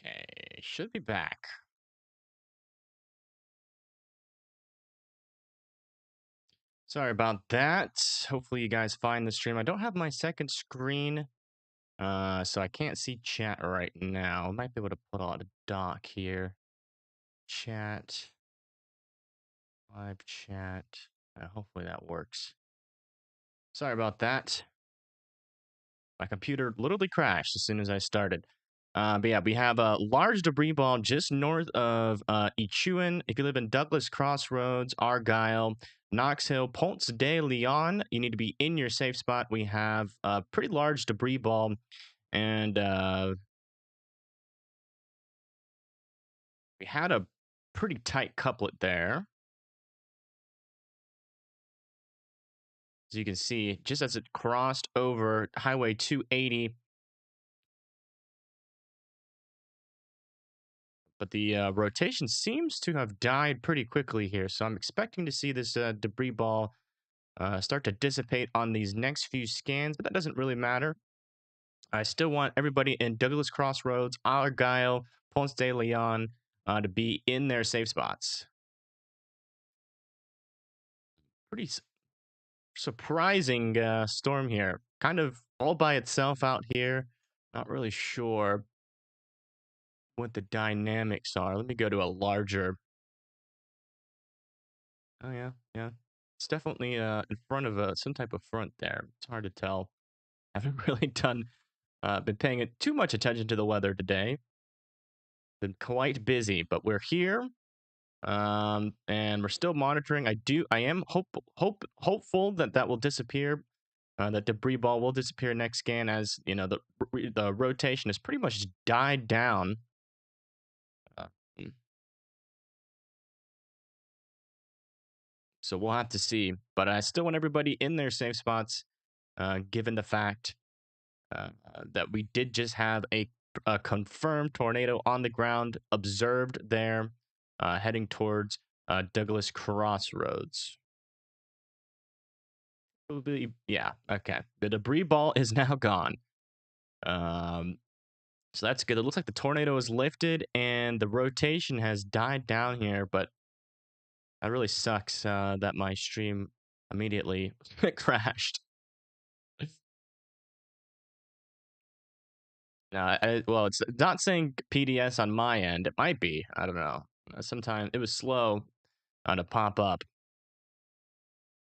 Okay, should be back. Sorry about that. Hopefully you guys find the stream. I don't have my second screen, so I can't see chat right now. I might be able to put on a doc here. Chat, live chat. Hopefully that works. Sorry about that. My computer literally crashed as soon as I started. But yeah, we have a large debris ball just north of Ichuan. If you live in Douglas Crossroads, Argyle, Knox Hill, Ponce de Leon, you need to be in your safe spot. We have a pretty large debris ball, and we had a pretty tight couplet there. As you can see, just as it crossed over Highway 280, but the rotation seems to have died pretty quickly here. So I'm expecting to see this debris ball start to dissipate on these next few scans, but that doesn't really matter. I still want everybody in Douglas Crossroads, Argyle, Ponce de Leon to be in their safe spots. Pretty surprising storm here. Kind of all by itself out here. Not really sure what the dynamics are. Let me go to a larger. Oh, yeah, yeah. It's definitely in front of some type of front there. It's hard to tell. I haven't really been paying too much attention to the weather today. Been quite busy, but we're here, and we're still monitoring. I am hopeful that that will disappear. That debris ball will disappear next scan, as you know the rotation has pretty much died down. Uh, mm. So we'll have to see, but I still want everybody in their safe spots, given the fact that we did just have a confirmed tornado on the ground observed there, heading towards Douglas Crossroads. Yeah, okay. The debris ball is now gone. So that's good. It looks like the tornado is lifted and the rotation has died down here, but that really sucks that my stream immediately crashed. No, well, it's not saying PDS on my end. It might be. I don't know. Sometimes it was slow to pop up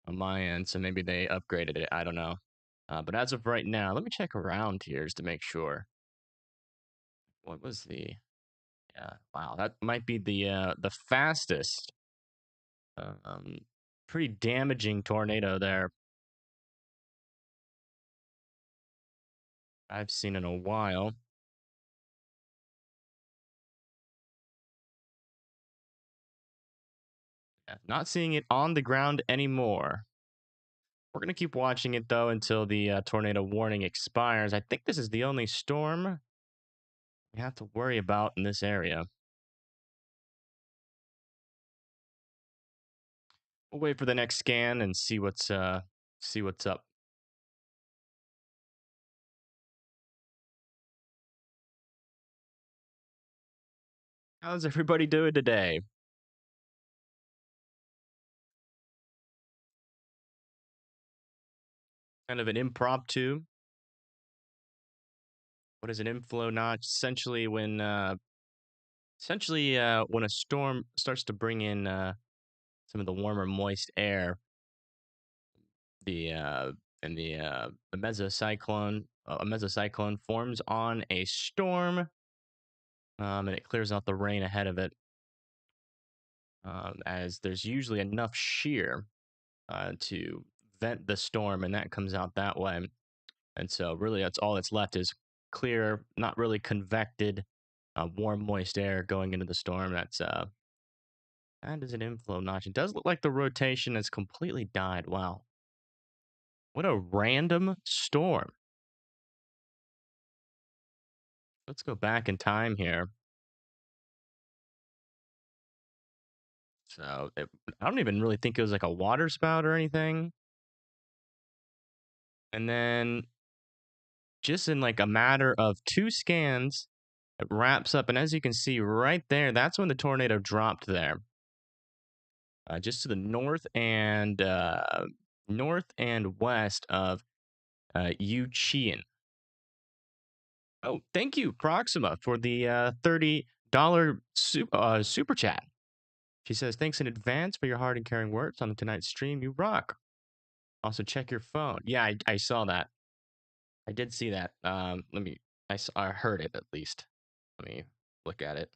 on my end, so maybe they upgraded it. I don't know. But as of right now, let me check around here just to make sure. What was the? Yeah, wow, that might be the fastest, um, pretty damaging tornado there I've seen in a while. Yeah, not seeing it on the ground anymore. We're gonna keep watching it though until the tornado warning expires. I think this is the only storm we have to worry about in this area. We'll wait for the next scan and see what's up. How's everybody doing today? Kind of an impromptu. What is an inflow notch? When a storm starts to bring in some of the warmer, moist air, the and the mesocyclone, a mesocyclone forms on a storm, and it clears out the rain ahead of it, as there's usually enough shear to vent the storm, and that comes out that way. And so, really, that's all that's left is clear, not really convected, warm, moist air going into the storm. That is an inflow notch. It does look like the rotation has completely died. Wow. What a random storm. Let's go back in time here. I don't even really think it was like a water spout or anything. And then just in like a matter of 2 scans, it wraps up, and as you can see right there, that's when the tornado dropped there. Just to the north and west of Yuchian. Oh, thank you, Proxima, for the $30 super chat. She says, thanks in advance for your hard and caring words on tonight's stream. You rock. Also, check your phone. Yeah, I saw that. I did see that. I heard it at least. Let me look at it.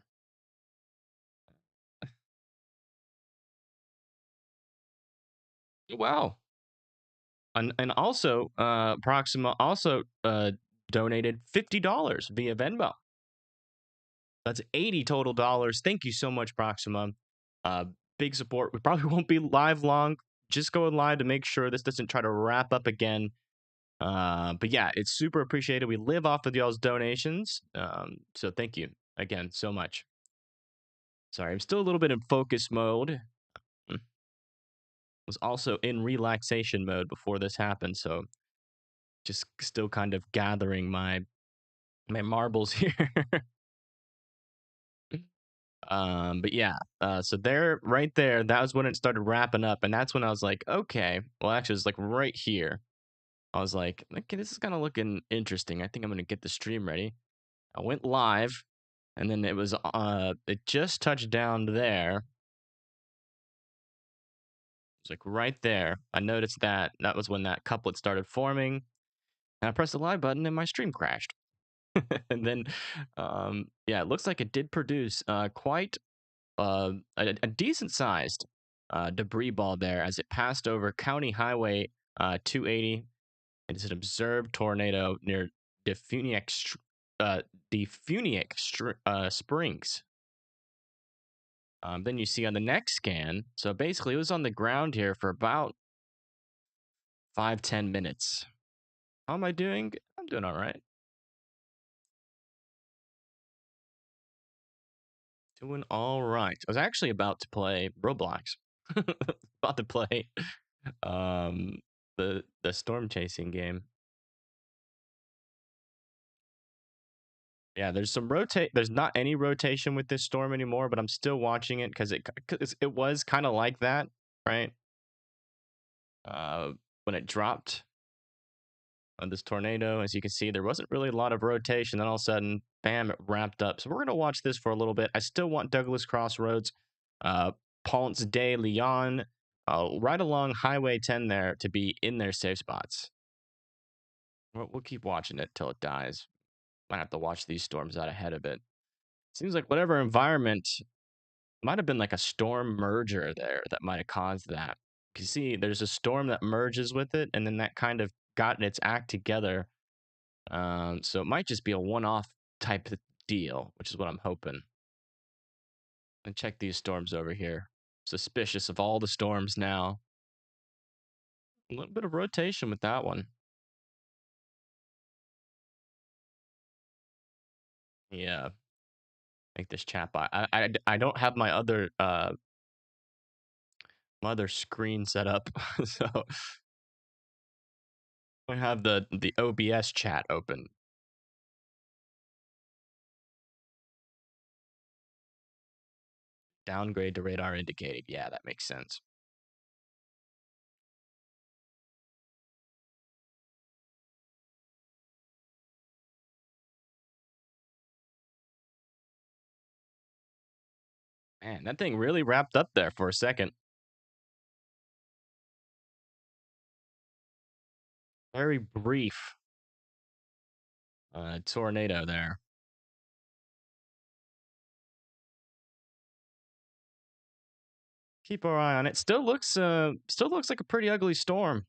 Wow. And also, Proxima also donated $50 via Venmo. That's 80 total dollars. Thank you so much, Proxima. Big support. We probably won't be live long. Just going live to make sure this doesn't try to wrap up again. But yeah, it's super appreciated. We live off of y'all's donations. So thank you again so much. Sorry, I'm still a little bit in focus mode. Was also in relaxation mode before this happened, so just still kind of gathering my marbles here. But yeah, so there, right there, that was when it started wrapping up, and that's when I was like, okay, well, actually, it's like right here. I was like, okay, this is kind of looking interesting. I think I'm gonna get the stream ready. I went live, and then it just touched down there. It's like right there. I noticed that was when that couplet started forming. And I pressed the live button, and my stream crashed. And then, yeah, it looks like it did produce quite a decent sized debris ball there as it passed over County Highway 280. It's an observed tornado near Defuniak Springs. Then you see on the next scan, so basically it was on the ground here for about 5-10 minutes. How am I doing? I'm doing all right. Doing all right. I was actually about to play Roblox. About to play um the storm chasing game. Yeah, there's not any rotation with this storm anymore, but I'm still watching it because it was kind of like that, right? When it dropped on this tornado, as you can see, there wasn't really a lot of rotation. Then all of a sudden, bam, it wrapped up. So we're gonna watch this for a little bit. I still want Douglas Crossroads, Ponce de Leon, right along Highway 10 there to be in their safe spots. We'll keep watching it till it dies. Might have to watch these storms out ahead of it. Seems like whatever environment might have been like a storm merger there that might have caused that. You see, there's a storm that merges with it, and then that kind of got its act together. So it might just be a one-off type of deal, which is what I'm hoping. And check these storms over here. Suspicious of all the storms now. A little bit of rotation with that one. Yeah. Make this chat box. I don't have my other screen set up, so I have the OBS chat open. Downgrade to radar indicated. Yeah, that makes sense. Man, that thing really wrapped up there for a second. Very brief tornado there. Keep our eye on it. Still looks like a pretty ugly storm.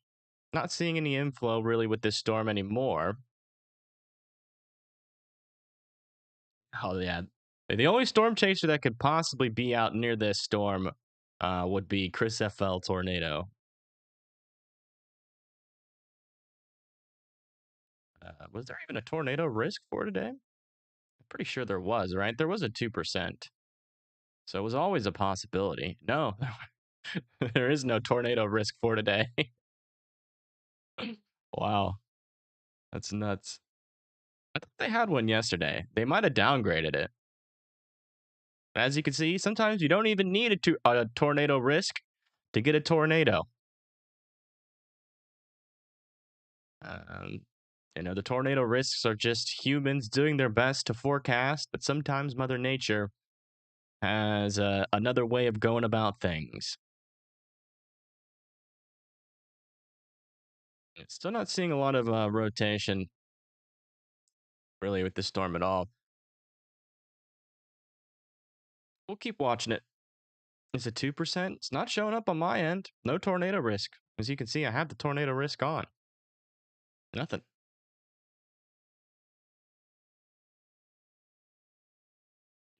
Not seeing any inflow really with this storm anymore. Oh yeah, the only storm chaser that could possibly be out near this storm would be Chris FL Tornado. Was there even a tornado risk for today? I'm pretty sure there was, right? There was a 2%. So it was always a possibility. No, there is no tornado risk for today. Wow. That's nuts. I thought they had one yesterday. They might have downgraded it. As you can see, sometimes you don't even need a tornado risk to get a tornado. Um, the tornado risks are just humans doing their best to forecast, but sometimes Mother Nature has another way of going about things. Still not seeing a lot of rotation, really, with this storm at all. We'll keep watching it. Is it 2%? It's not showing up on my end. No tornado risk. As you can see, I have the tornado risk on. Nothing.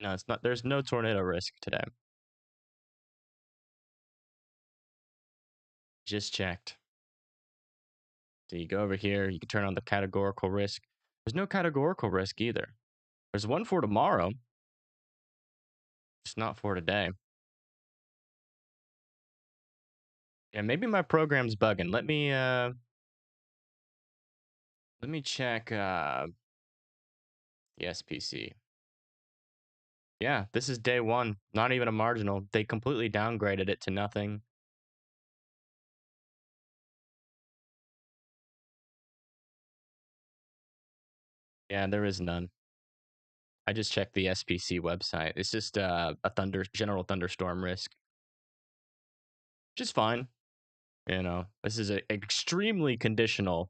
No, it's not. There's no tornado risk today. Just checked. So you go over here, you can turn on the categorical risk. There's no categorical risk either. There's one for tomorrow, just not for today. Yeah, maybe my program's bugging. Let me check the SPC. Yeah, this is day one. Not even a marginal. They completely downgraded it to nothing. Yeah, there is none. I just checked the SPC website. It's just a general thunderstorm risk, which is fine. This is an extremely conditional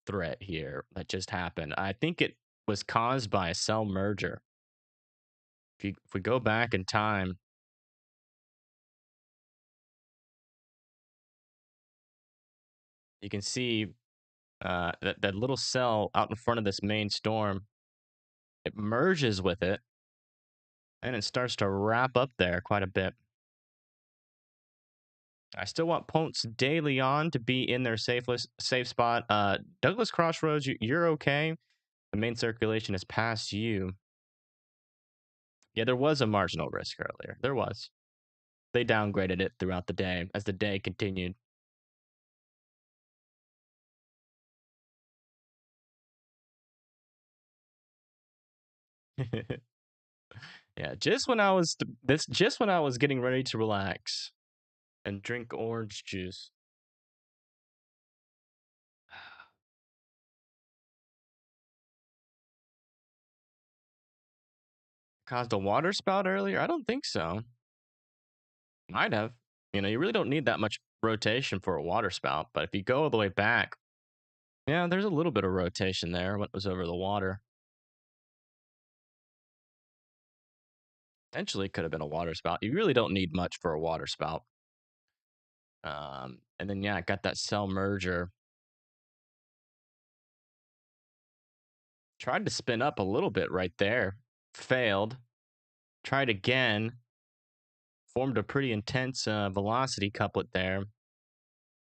threat here that just happened. I think it was caused by a cell merger. If we go back in time, you can see that little cell out in front of this main storm. It merges with it, and it starts to wrap up there quite a bit. I still want Ponce de Leon to be in their safe spot. Douglas Crossroads, you're okay. The main circulation is past you. Yeah, there was a marginal risk earlier. There was. They downgraded it throughout the day as the day continued. Yeah, just when I was getting ready to relax and drink orange juice. Caused a water spout earlier? I don't think so. Might have. You really don't need that much rotation for a water spout, but if you go all the way back, yeah, there's a little bit of rotation there when it was over the water. Potentially could have been a water spout. You really don't need much for a water spout. And then, yeah, got that cell merger. Tried to spin up a little bit right there. Failed. Tried again. Formed a pretty intense velocity couplet there.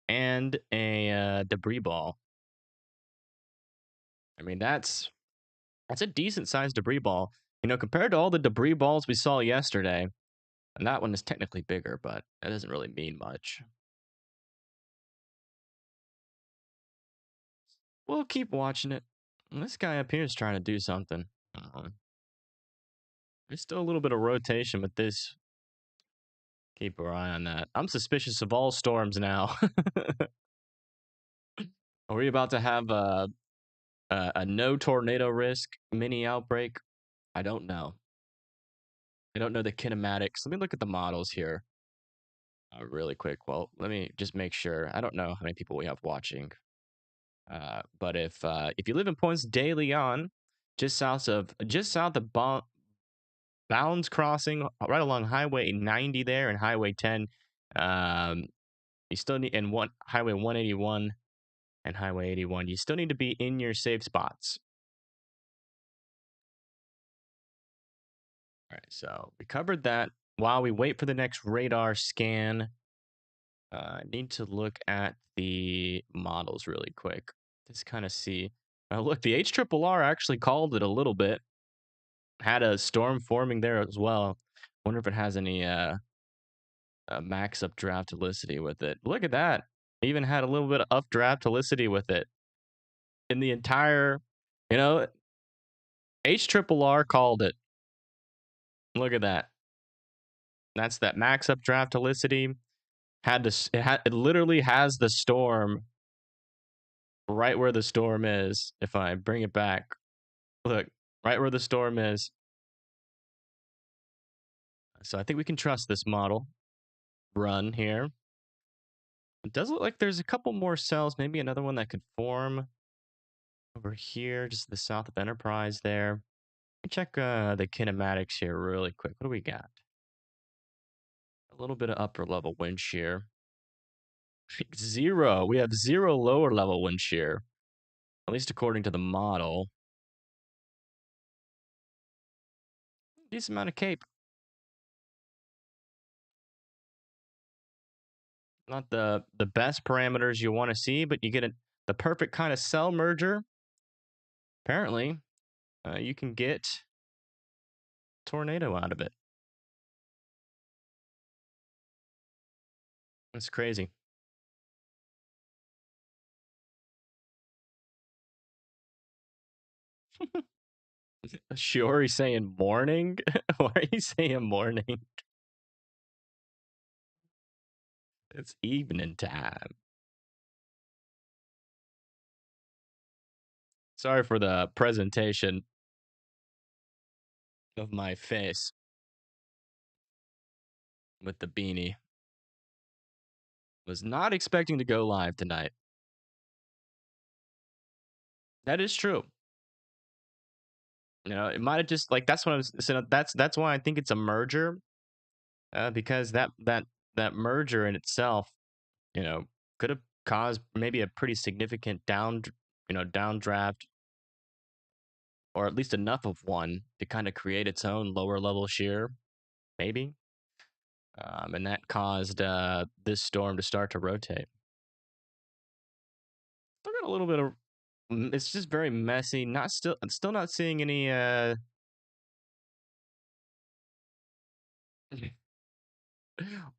And a debris ball. I mean, that's a decent sized debris ball. Compared to all the debris balls we saw yesterday, and that one is technically bigger, but that doesn't really mean much. We'll keep watching it. This guy up here is trying to do something. There's still a little bit of rotation with this. Keep our eye on that. I'm suspicious of all storms now. Are we about to have a no tornado risk mini outbreak? I don't know. I don't know the kinematics. Let me look at the models here really quick. Well, let me just make sure. I don't know how many people we have watching. But if you live in Ponce de Leon, just south of Bounds Crossing, right along Highway 90 there and Highway 10, you still need Highway 181 and Highway 81. You still need to be in your safe spots. All right, so we covered that. While we wait for the next radar scan, I need to look at the models really quick. Just kind of see. Look, the HRRR actually called it a little bit. Had a storm forming there as well. Wonder if it has any max updraft helicity with it. Look at that. Even had a little bit of updraft helicity with it. in the entire, you know, HRRR called it. Look at that. That's that max updraft helicity. It literally has the storm right where the storm is. If I bring it back, look, right where the storm is. So I think we can trust this model run here. It does look like there's a couple more cells, maybe another one that could form over here, just the south of Enterprise there. Let me check the kinematics here really quick. What do we got? A little bit of upper level wind shear. 0. We have 0 lower level wind shear, at least according to the model. Decent amount of cape. Not the best parameters you want to see, but you get the perfect kind of cell merger. Apparently, you can get tornado out of it. That's crazy. Sure, he's saying morning. Why are you saying morning? It's evening time. Sorry for the presentation of my face with the beanie. Was not expecting to go live tonight. That is true. You know, it might have just like that's what I was saying. That's why I think it's a merger, because that merger in itself, you know, could have caused maybe a pretty significant downdraft, or at least enough of one to kind of create its own lower level shear, maybe. And that caused this storm to start to rotate. Still got a little bit of. It's just very messy. Still not seeing any.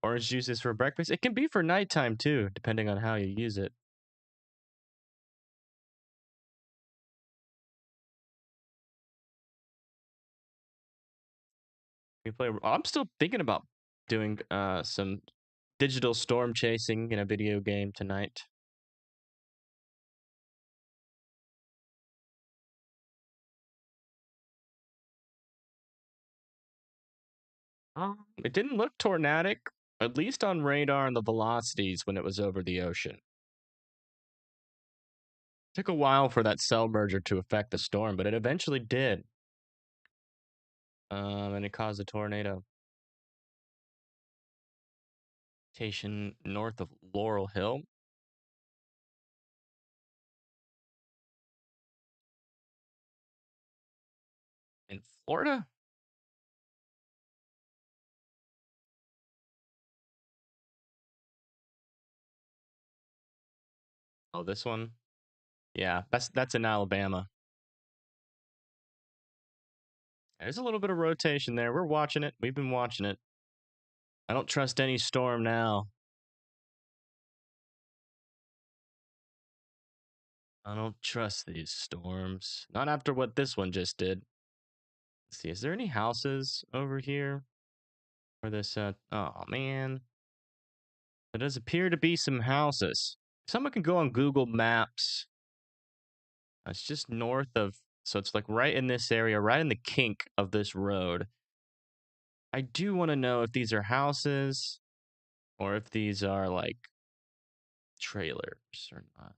Orange juices for breakfast. It can be for nighttime too, depending on how you use it. I'm still thinking about doing some digital storm chasing in a video game tonight. It didn't look tornadic, at least on radar and the velocities when it was over the ocean. Took a while for that cell merger to affect the storm, but it eventually did. And it caused a tornado. Station north of Laurel Hill. In Florida? Oh, this one? Yeah, that's in Alabama. There's a little bit of rotation there. We're watching it. We've been watching it. I don't trust any storm now. I don't trust these storms. Not after what this one just did. Let's see, is there any houses over here? Or this, oh man. There does appear to be some houses. Someone can go on Google Maps. It's just north of, so it's like right in this area, right in the kink of this road. I do want to know if these are houses or if these are like trailers or not.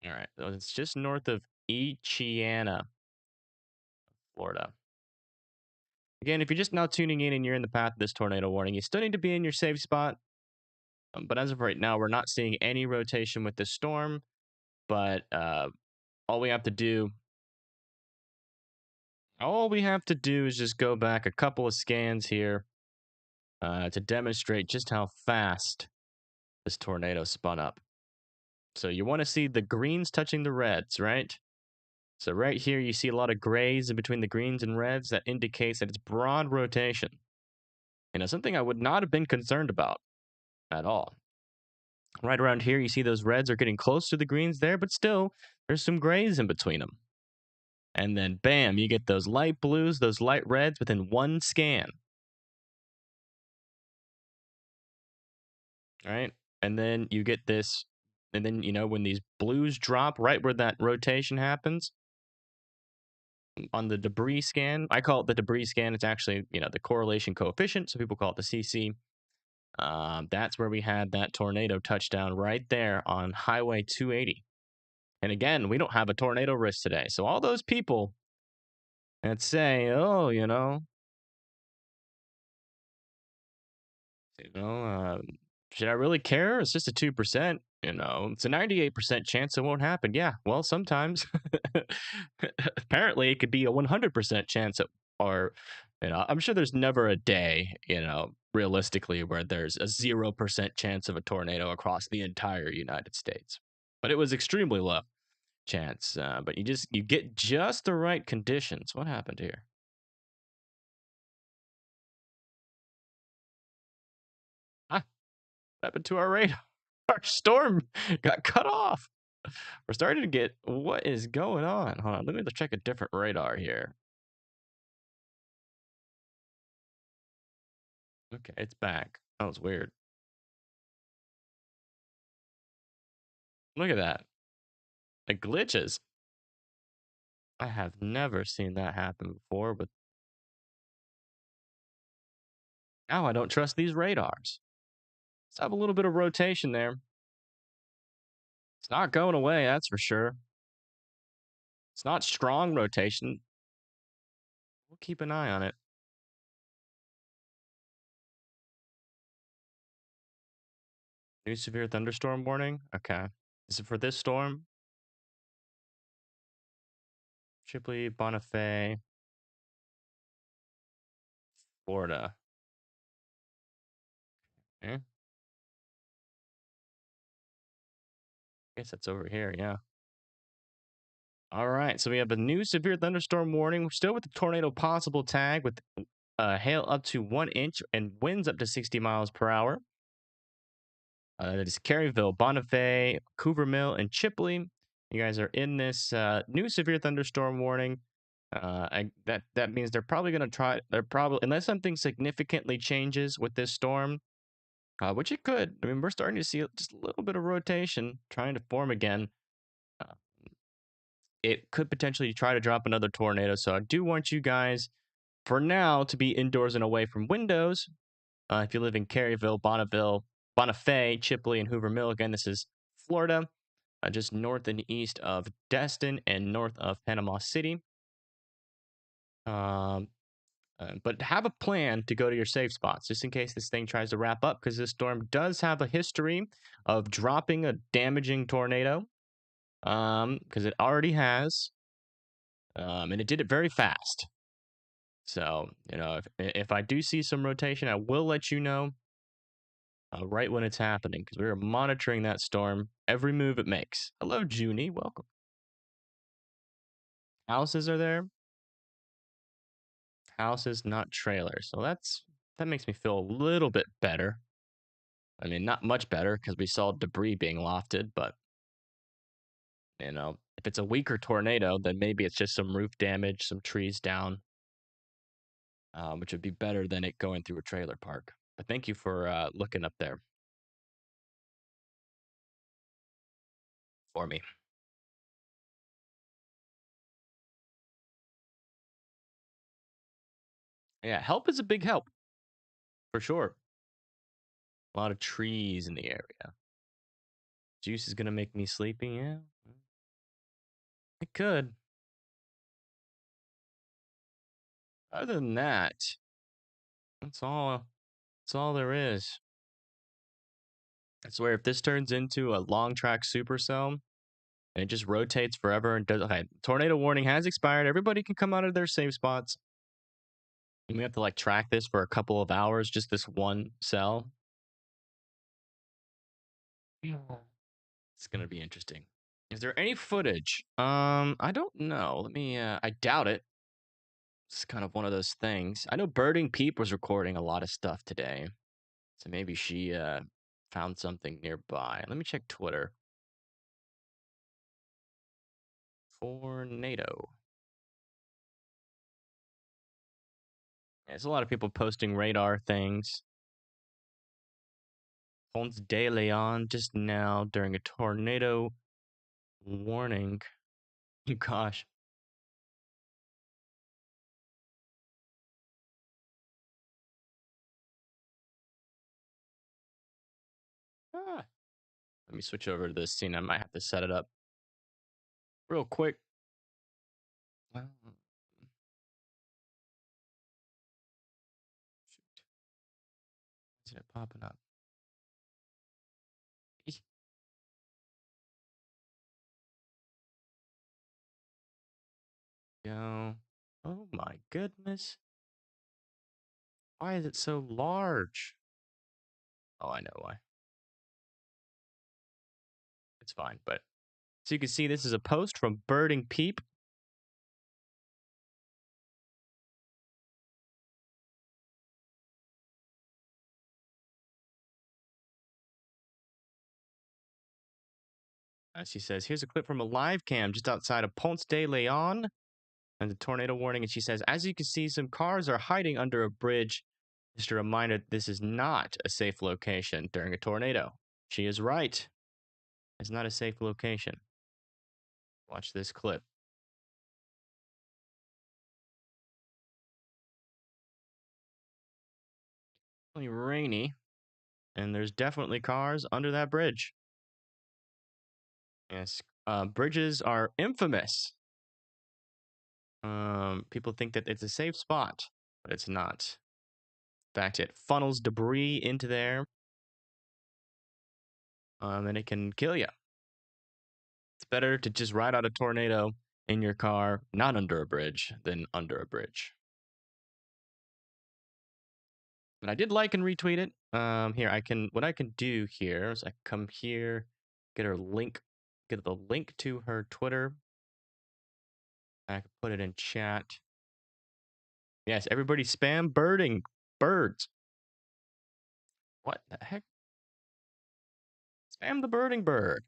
All right, so it's just north of Echiana, Florida. Again, if you're just now tuning in and you're in the path of this tornado warning, you still need to be in your safe spot. But as of right now, we're not seeing any rotation with this storm. But all we have to do is just go back a couple of scans here to demonstrate just how fast this tornado spun up. So you want to see the greens touching the reds, right? So right here, you see a lot of grays in between the greens and reds. That indicates that it's broad rotation. You know, something I would not have been concerned about at all. Right around here, you see those reds are getting close to the greens there, but still, there's some grays in between them. And then, bam, you get those light blues, those light reds within one scan. Right? And then you get this, and then, when these blues drop right where that rotation happens on the debris scan, I call it the debris scan. It's actually, the correlation coefficient. So people call it the CC. That's where we had that tornado touchdown right there on Highway 280. And again, we don't have a tornado risk today. So all those people that say, oh, should I really care? It's just a 2%. It's a 98% chance it won't happen. Yeah, well, sometimes. Apparently, it could be a 100% chance, or, I'm sure there's never a day, realistically, where there's a 0% chance of a tornado across the entire United States. But it was extremely low chance. But you get just the right conditions. What happened here? Ah, what happened to our radar? Our storm got cut off. We're starting to get, what is going on? Hold on, let me check a different radar here. Okay, it's back. That was weird. Look at that. It glitches. I have never seen that happen before, but now I don't trust these radars. Let's have a little bit of rotation there. It's not going away, that's for sure. It's not strong rotation. We'll keep an eye on it. New severe thunderstorm warning? Okay. Is it for this storm? Shipley, Bonifay, Florida. Okay. I guess that's over here, yeah. All right, so we have a new severe thunderstorm warning. We're still with the tornado possible tag with hail up to 1 inch and winds up to 60 miles per hour. That is Caryville, Bonifay, Coover Mill, and Chipley. You guys are in this new severe thunderstorm warning. That means they're probably going to try. They're probably, unless something significantly changes with this storm, which it could. I mean, we're starting to see just a little bit of rotation trying to form again. Uh, it could potentially try to drop another tornado. So I do want you guys, for now, to be indoors and away from windows. If you live in Caryville, Bonneville, Bonifay, Chipley, and Hoover Mill, again, this is Florida, just north and east of Destin and north of Panama City. But have a plan to go to your safe spots just in case this thing tries to wrap up, because this storm does have a history of dropping a damaging tornado, because it already has, and it did it very fast. So, if I do see some rotation, I will let you know right when it's happening, because we are monitoring that storm, every move it makes. Hello, Junie. Welcome. Houses are there. Houses, not trailers. So that makes me feel a little bit better. I mean, not much better, because we saw debris being lofted, but if it's a weaker tornado, then maybe it's just some roof damage, some trees down, which would be better than it going through a trailer park. But thank you for looking up there for me. Yeah, help is a big help, for sure. A lot of trees in the area. Juice is going to make me sleepy, yeah. It could. Other than that, that's all. That's all there is. I swear, if this turns into a long track supercell and it just rotates forever and does, okay, tornado warning has expired. Everybody can come out of their safe spots. And we have to track this for a couple of hours, just this one cell. It's gonna be interesting. Is there any footage? I don't know. Let me. I doubt it. It's kind of one of those things. I know Birding Peep was recording a lot of stuff today, so maybe she found something nearby. Let me check Twitter. Tornado. There's a lot of people posting radar things. Ponce de Leon just now during a tornado warning. Gosh. Ah. Let me switch over to this scene. I might have to set it up real quick. Well, shoot. Isn't it popping up? Go. Oh my goodness. Why is it so large? Oh, I know why. It's fine, but so you can see this is a post from Birding Peep. She says, here's a clip from a live cam just outside of Ponce de Leon and the tornado warning. And she says, as you can see, some cars are hiding under a bridge. Just a reminder, this is not a safe location during a tornado. She is right. It's not a safe location. Watch this clip. It's really rainy, and there's definitely cars under that bridge. Yes, bridges are infamous. People think that it's a safe spot, but it's not. In fact, it funnels debris into there, and it can kill you. It's better to just ride out a tornado in your car, not under a bridge, than under a bridge. But I did like and retweet it. Here what I can do here is I come here, get her link, get the link to her Twitter. I can put it in chat. Yes, everybody spam birding birds. What the heck? Spam the birding bird.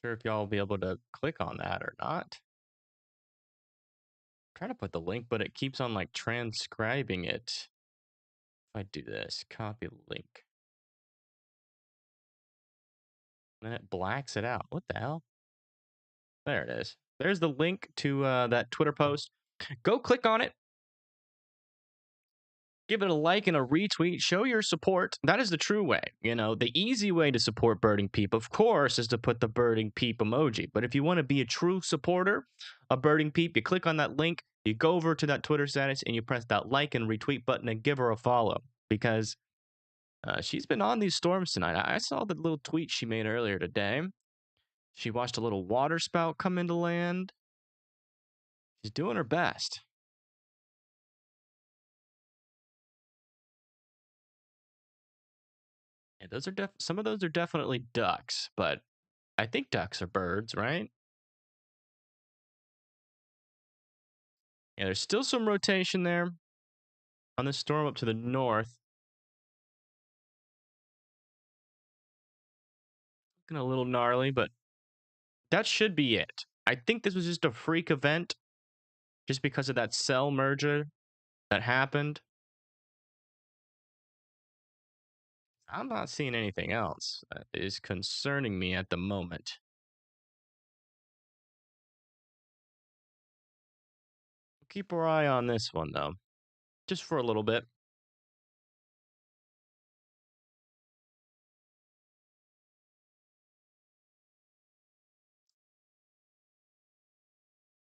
Sure if y'all will be able to click on that or not. I'm trying to put the link, but it keeps on like transcribing it. If I do this, copy link. And then it blacks it out. What the hell? There it is. There's the link to that Twitter post. Go click on it. Give it a like and a retweet. Show your support. That is the true way. You know, the easy way to support Birding Peep, of course, is to put the Birding Peep emoji. But if you want to be a true supporter of Birding Peep, you click on that link, you go over to that Twitter status, and you press that like and retweet button and give her a follow. Because she's been on these storms tonight. I saw the little tweet she made earlier today. She watched a little water spout come into land. She's doing her best. Yeah, those are some of those are definitely ducks, but I think ducks are birds, right? Yeah, there's still some rotation there on the storm up to the north. Looking a little gnarly, but that should be it. I think this was just a freak event just because of that cell merger that happened. I'm not seeing anything else that is concerning me at the moment. Keep our eye on this one, though, just for a little bit.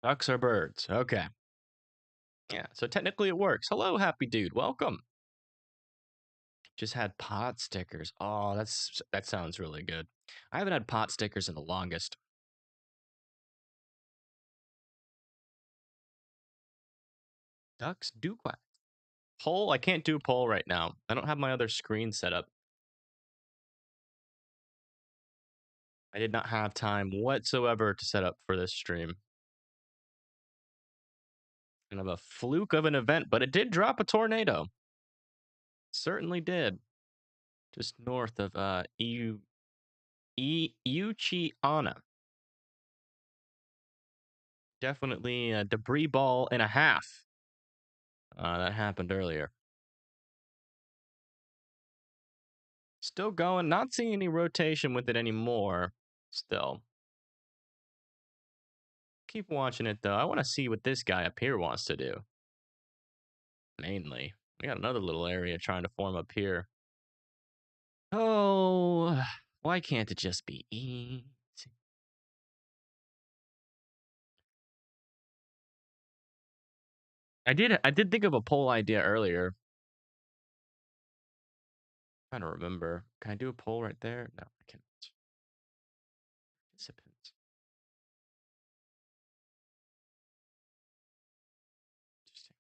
Ducks are birds. Okay. Yeah, so technically it works. Hello, happy dude. Welcome. Just had pot stickers. Oh, that sounds really good. I haven't had pot stickers in the longest. Ducks do quack. Poll? I can't do poll right now. I don't have my other screen set up. I did not have time whatsoever to set up for this stream. Kind of a fluke of an event, but it did drop a tornado. Certainly did. Just north of Uchiana. Definitely a debris ball and a half. That happened earlier. Still going. Not seeing any rotation with it anymore. Still. Keep watching it, though. I want to see what this guy up here wants to do. Mainly. We got another little area trying to form up here. Oh, why can't it just be easy? I did think of a poll idea earlier. I'm trying to remember. Can I do a poll right there? No, I can't. Participants. Interesting.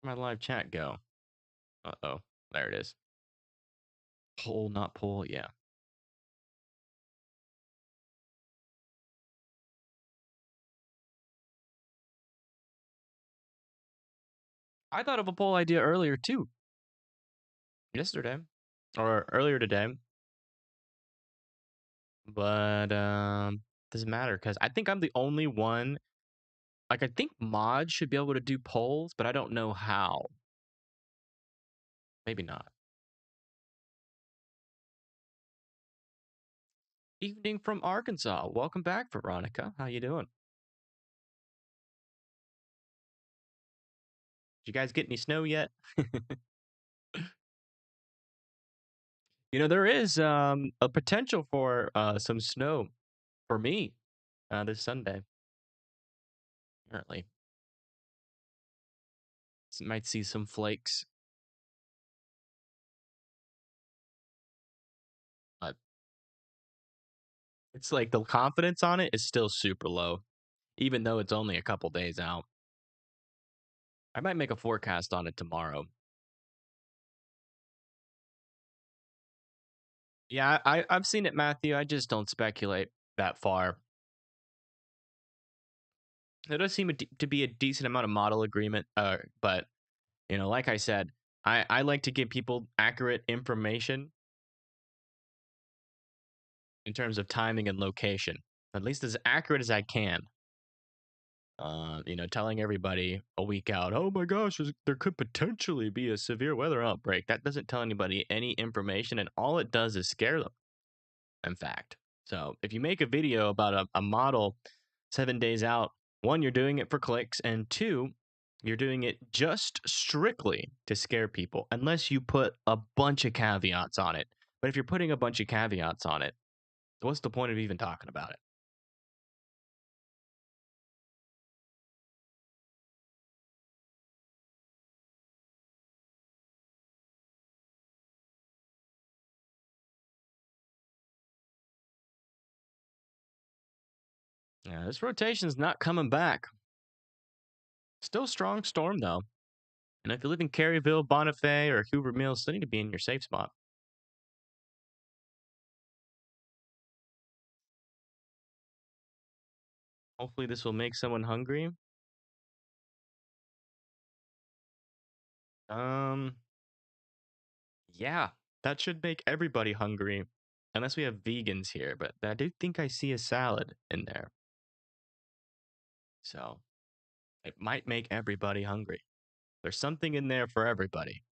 Where'd my live chat go? Uh-oh. There it is. Poll, not poll. Yeah. I thought of a poll idea earlier, too. Yesterday. Or earlier today. But doesn't matter because I think I'm the only one. Like, I think mods should be able to do polls, but I don't know how. Maybe not. Evening from Arkansas. Welcome back, Veronica. How you doing? Did you guys get any snow yet? You know, there is a potential for some snow for me this Sunday. Apparently, might see some flakes. But it's like the confidence on it is still super low, even though it's only a couple days out. I might make a forecast on it tomorrow. Yeah, I've seen it, Matthew. I just don't speculate that far. There does seem to be a decent amount of model agreement, but you know, like I said, I like to give people accurate information in terms of timing and location, at least as accurate as I can. You know, telling everybody a week out, oh my gosh, there could potentially be a severe weather outbreak. That doesn't tell anybody any information, and all it does is scare them. In fact, so if you make a video about a model 7 days out, one, you're doing it for clicks, and two, you're doing it just strictly to scare people, unless you put a bunch of caveats on it. But if you're putting a bunch of caveats on it, what's the point of even talking about it? Yeah, this rotation's not coming back. Still strong storm though. And if you live in Caryville, Bonifay, or Hoover Mills, still need to be in your safe spot. Hopefully this will make someone hungry. Yeah, that should make everybody hungry. Unless we have vegans here, but I do think I see a salad in there. So it might make everybody hungry. There's something in there for everybody.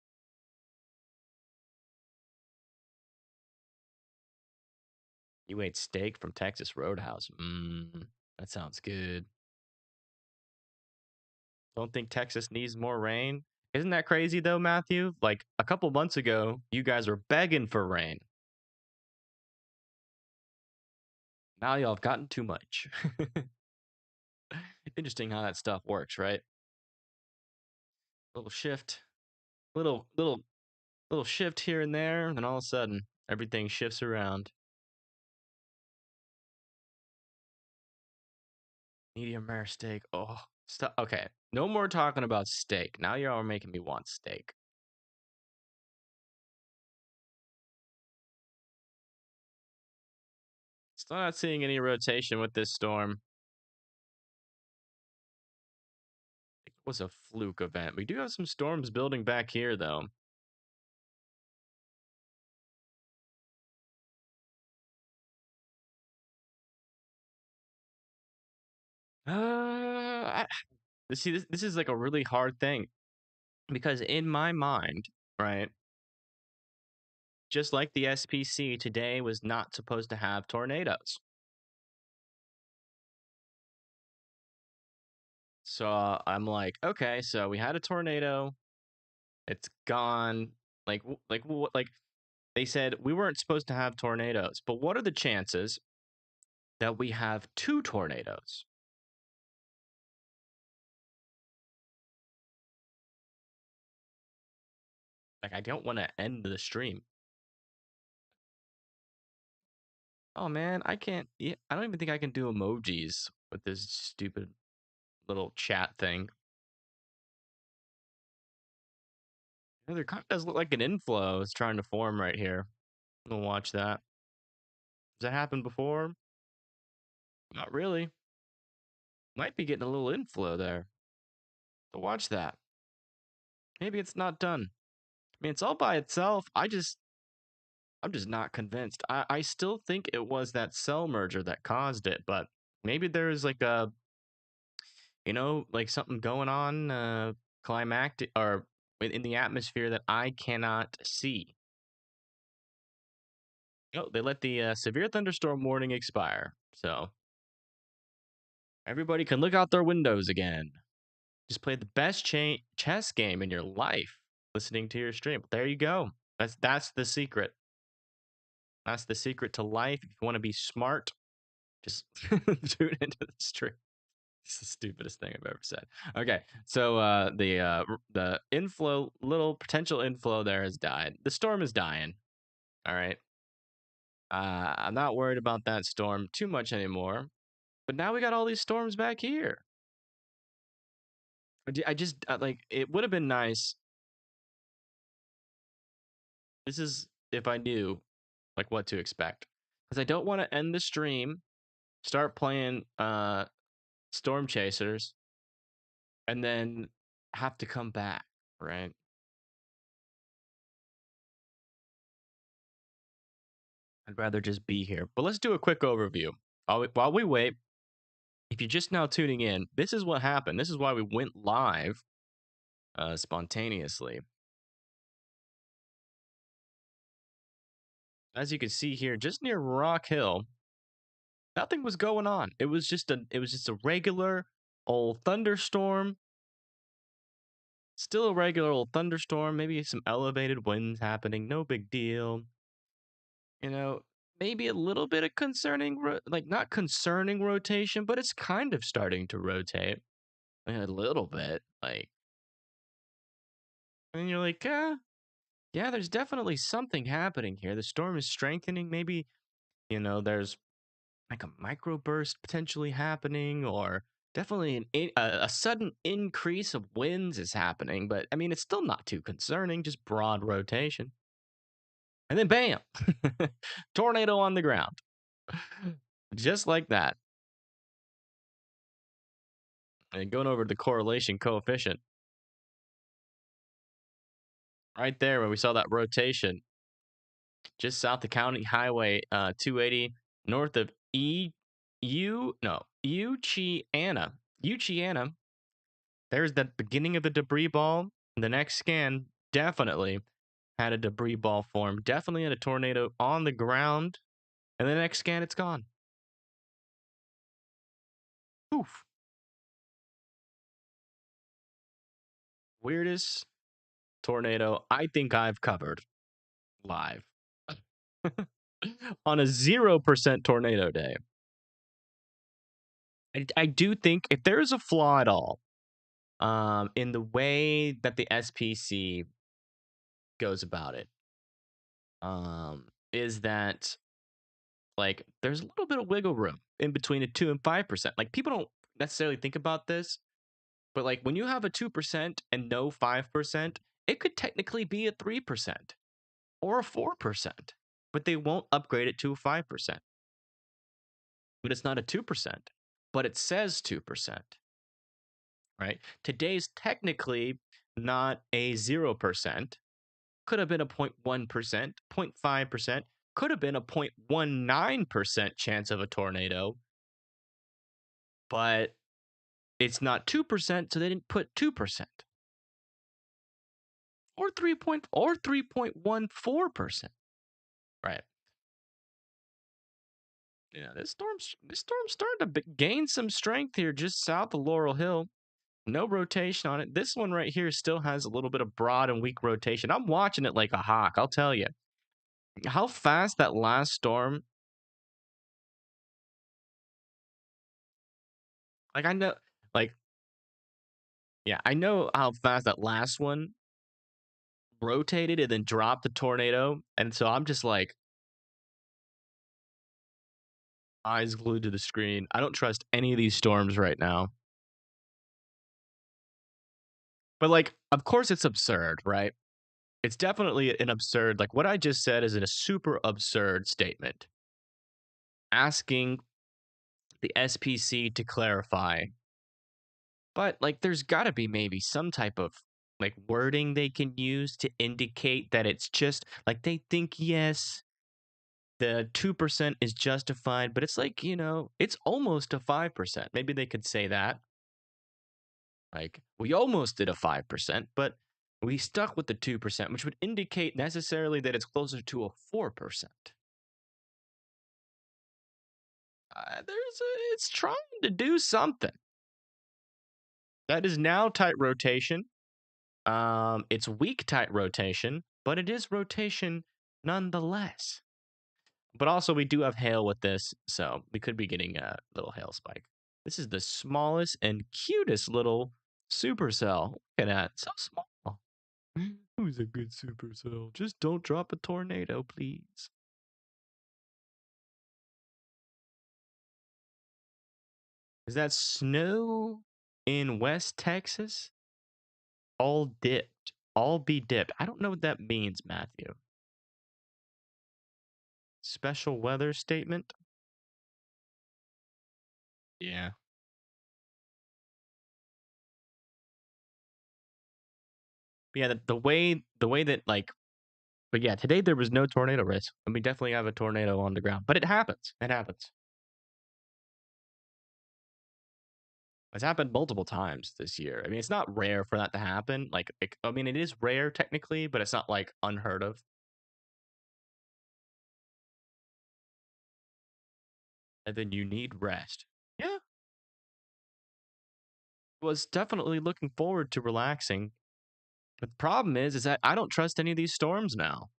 You ate steak from Texas Roadhouse. That sounds good. Don't think Texas needs more rain. Isn't that crazy though, Matthew? Like a couple months ago, you guys were begging for rain. Now y'all have gotten too much. Interesting how that stuff works, right? Little shift, little shift here and there, and then all of a sudden everything shifts around. Medium rare steak. Oh, stop. Okay, no more talking about steak. Now you're all making me want steak. Still not seeing any rotation with this storm. was a fluke event. We do have some storms building back here, though. I, see, this is like a really hard thing because in my mind, right, just like the SPC, today was not supposed to have tornadoes. So I'm like, okay, so we had a tornado, it's gone. Like they said we weren't supposed to have tornadoes, but what are the chances that we have two tornadoes? Like, I don't want to end the stream. Oh man, I can't. Yeah, I don't even think I can do emojis with this stupid little chat thing. Yeah, there kind of does look like an inflow is trying to form right here. We'll watch that. Has that happened before? Not really. Might be getting a little inflow there. So watch that. Maybe it's not done. I mean, it's all by itself. I'm just not convinced. I still think it was that cell merger that caused it, but maybe there's like a, like something going on, climactic or in the atmosphere that I cannot see. Oh, they let the severe thunderstorm warning expire. So everybody can look out their windows again. Just play the best chess game in your life listening to your stream. There you go. That's the secret. That's the secret to life. If you want to be smart, just tune into the stream. It's the stupidest thing I've ever said. Okay, so the inflow, little potential inflow there has died. The storm is dying. All right. I'm not worried about that storm too much anymore. But now we got all these storms back here. I just like it would have been nice. This is if I knew like what to expect, because I don't want to end the stream, start playing Storm Chasers, and then have to come back, right? I'd rather just be here. But let's do a quick overview. While we wait, if you're just now tuning in, this is what happened. This is why we went live spontaneously. As you can see here, just near Rock Hill, nothing was going on. It was just a regular old thunderstorm. Still a regular old thunderstorm, maybe some elevated winds happening, no big deal. Maybe a little bit of concerning, like not concerning rotation, but it's kind of starting to rotate a little bit. Like, and you're like, yeah, there's definitely something happening here. The storm is strengthening. Maybe, there's like a microburst potentially happening, or definitely a sudden increase of winds is happening. But I mean, it's still not too concerning, just broad rotation. And then bam, tornado on the ground. Just like that. And going over the correlation coefficient. Right there where we saw that rotation. Just south of County Highway 280, north of Uchiana. Uchiana. There's that beginning of the debris ball. The next scan definitely had a debris ball form. Definitely had a tornado on the ground. And the next scan, it's gone. Poof. Weirdest tornado I think I've covered live on a 0% tornado day. I do think if there is a flaw at all in the way that the SPC goes about it, is that like there's a little bit of wiggle room in between a 2 and 5%. Like people don't necessarily think about this, but like when you have a 2% and no 5%, it could technically be a 3% or a 4%, but they won't upgrade it to a 5%. But it's not a 2%, but it says 2%. right? Today's technically not a 0%. Could have been a 0.1%, 0.5%, could have been a 0.19% chance of a tornado, but it's not 2%, so they didn't put 2%. Or 3.14%. Right. Yeah, this storm's starting to gain some strength here just south of Laurel Hill. No rotation on it. This one right here still has a little bit of broad and weak rotation. I'm watching it like a hawk, I'll tell you. How fast that last storm, like I know, like yeah, I know how fast that last one rotated and then dropped the tornado, and so I'm just like eyes glued to the screen. I don't trust any of these storms right now. But like, of course, it's absurd, right? It's definitely an absurd. Like what I just said is a super absurd statement. Asking the SPC to clarify, but like, there's got to be maybe some type of like wording they can use to indicate that it's just like they think yes, the 2% is justified, but it's like, it's almost a 5%. Maybe they could say that. Like, we almost did a 5%, but we stuck with the 2%, which would indicate necessarily that it's closer to a 4%. It's trying to do something. That is now tight rotation. It's weak tight rotation, but it is rotation nonetheless. But also, we do have hail with this, so we could be getting a little hail spike. This is the smallest and cutest little supercell. Look at that, so small. Who's a good supercell? Just don't drop a tornado, please. Is that snow in West Texas? All dipped. All be dipped. I don't know what that means, Matthew. Special weather statement? Yeah. But yeah, the way that like, but yeah, today there was no tornado risk, and we definitely have a tornado on the ground. But it happens. It happens. It's happened multiple times this year. I mean, it's not rare for that to happen. Like, I mean, it is rare technically, but it's not like unheard of. And then you need rest. Yeah, was definitely looking forward to relaxing. But the problem is that I don't trust any of these storms now.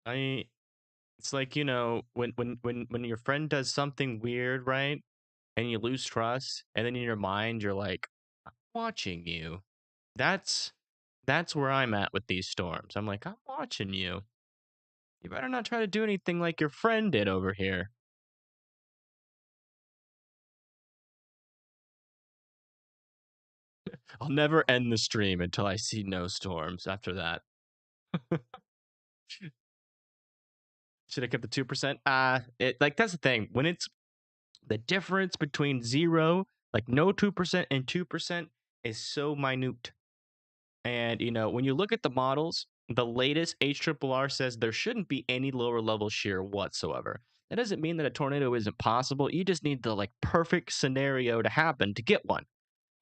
I It's like, when your friend does something weird, right? And you lose trust, and then in your mind you're like, I'm watching you. That's that's where I'm at with these storms. I'm like, I'm watching you. You better not try to do anything like your friend did over here. I'll never end the stream until I see no storms after that. Should have kept the 2%. That's the thing. When it's the difference between zero, like no 2% and 2% is so minute. And when you look at the models, the latest HRRR says there shouldn't be any lower level shear whatsoever. That doesn't mean that a tornado isn't possible. You just need the like perfect scenario to happen to get one.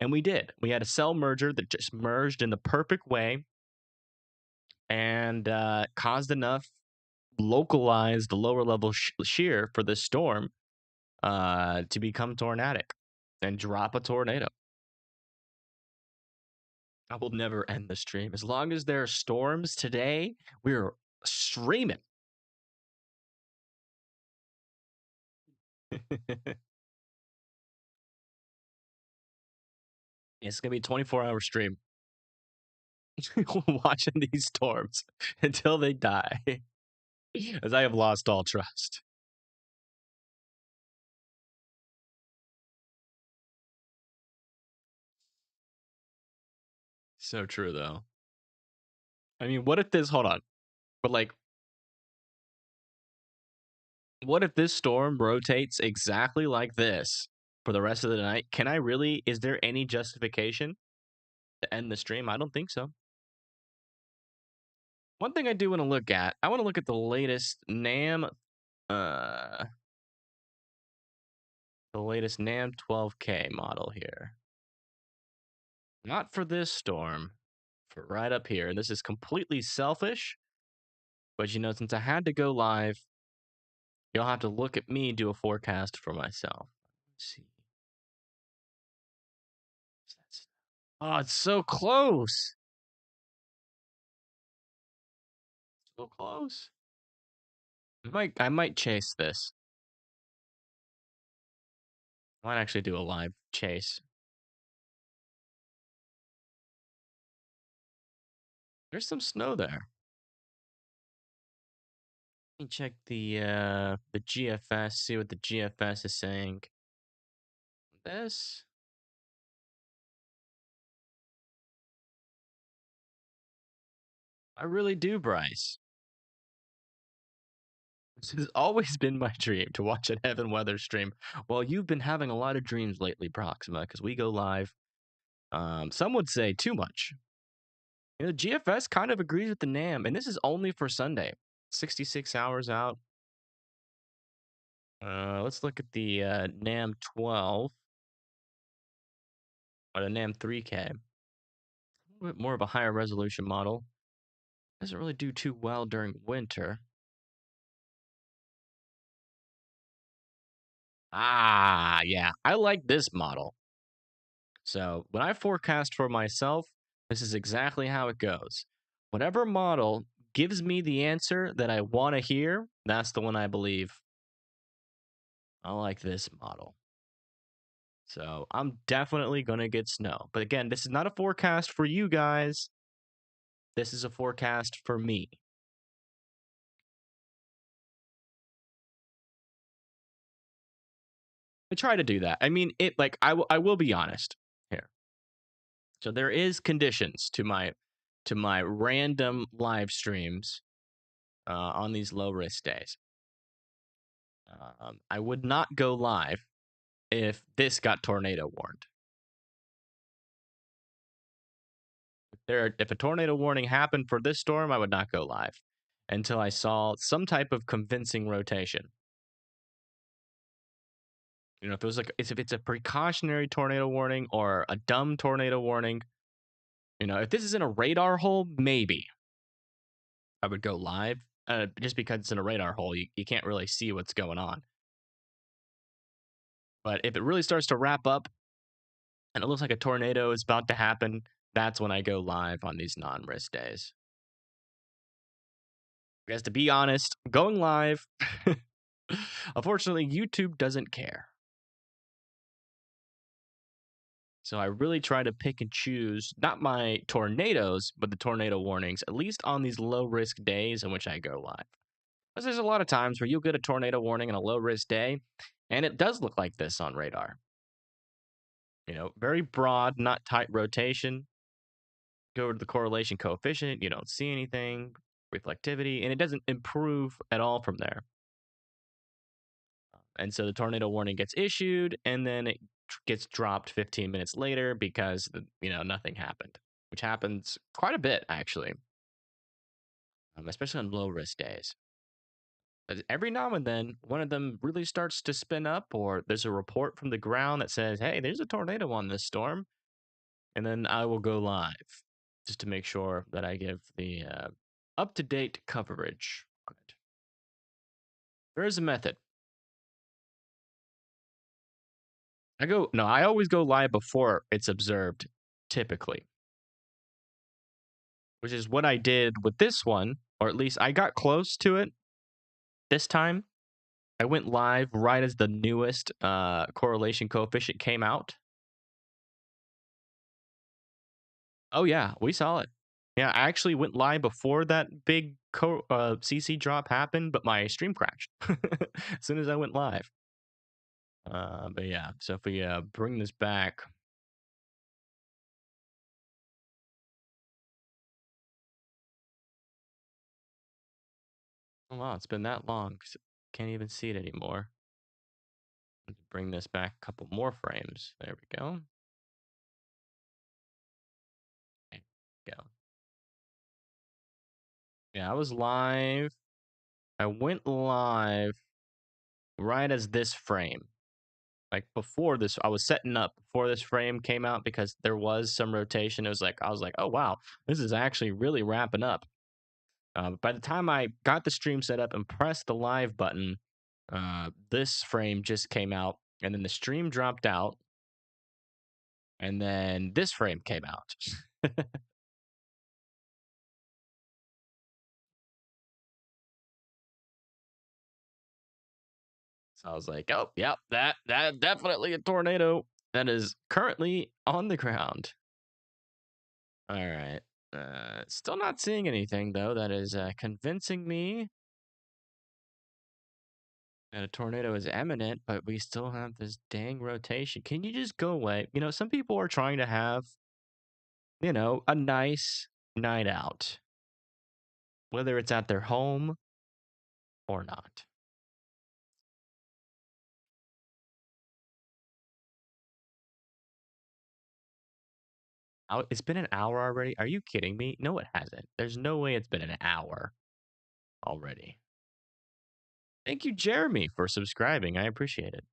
And we did. We had a cell merger that just merged in the perfect way and caused enough localized lower level shear for this storm to become tornadic and drop a tornado. I will never end the stream. As long as there are storms today, we're streaming. It's going to be a 24-hour stream. Watching these storms until they die, as I have lost all trust. So true, though. I mean, what if this, hold on, but like, What if this storm rotates exactly like this for the rest of the night? Can I really? Is there any justification to end the stream? I don't think so. One thing I do want to look at, I want to look at the latest uh, NAM 12K model here. Not for this storm, for right up here. This is completely selfish, but you know, since I had to go live, you'll have to look at me do a forecast for myself. Let's see. Oh, it's so close. So close. I might chase this. I might actually do a live chase. There's some snow there. Let me check the GFS, see what the GFS is saying. This. I really do, Bryce. This has always been my dream to watch an Evan Weather stream. Well, you've been having a lot of dreams lately, Proxima, because we go live. Some would say too much. You know, GFS kind of agrees with the NAM, and this is only for Sunday. 66 hours out. Let's look at the NAM 12 or the NAM 3K. A little bit more of a higher resolution model. Doesn't really do too well during winter. Ah, yeah, I like this model. So when I forecast for myself, this is exactly how it goes. Whatever model gives me the answer that I want to hear, that's the one I believe. I like this model. So I'm definitely going to get snow. But again, this is not a forecast for you guys. This is a forecast for me. I try to do that. I mean, I will be honest here. So there is conditions to my random live streams on these low risk days. I would not go live if this got tornado warned. If a tornado warning happened for this storm, I would not go live until I saw some type of convincing rotation. You know, if it was if it's a precautionary tornado warning or a dumb tornado warning, you know, if this is in a radar hole, maybe I would go live. Just because it's in a radar hole, you can't really see what's going on. But if it really starts to wrap up and it looks like a tornado is about to happen, that's when I go live on these non-risk days. Because to be honest, going live, unfortunately, YouTube doesn't care. So I really try to pick and choose not my tornadoes, but the tornado warnings, at least on these low risk days in which I go live. Because there's a lot of times where you'll get a tornado warning on a low risk day, and it does look like this on radar. You know, very broad, not tight rotation. Go to the correlation coefficient, you don't see anything, reflectivity, and it doesn't improve at all from there. And so the tornado warning gets issued, and then it gets dropped 15 minutes later because nothing happened, which happens quite a bit actually, especially on low risk days. But every now and then, one of them really starts to spin up, or there's a report from the ground that says, "Hey, there's a tornado on this storm," and then I will go live just to make sure that I give the up-to-date coverage on it. There is a method. I always go live before it's observed, typically, which is what I did with this one, or at least I got close to it this time. I went live right as the newest correlation coefficient came out. Oh yeah, we saw it. Yeah, I actually went live before that big CC drop happened, but my stream crashed as soon as I went live. But yeah, so if we bring this back. Oh wow, it's been that long. Can't even see it anymore. Let's bring this back a couple more frames. There we go. There we go. Yeah, I was live. I went live right as this frame. Like before this, I was setting up before this frame came out because there was some rotation. It was like, I was like, oh wow, this is actually really wrapping up. By the time I got the stream set up and pressed the live button, this frame just came out, and then the stream dropped out, and then this frame came out. So I was like, oh, yep, that definitely a tornado that is currently on the ground. All right. Still not seeing anything though that is convincing me that a tornado is imminent, but we still have this dang rotation. Can you just go away? You know, some people are trying to have, you know, a nice night out, whether it's at their home or not. It's been an hour already. Are you kidding me? No, it hasn't. There's no way it's been an hour already. Thank you, Jeremy, for subscribing. I appreciate it.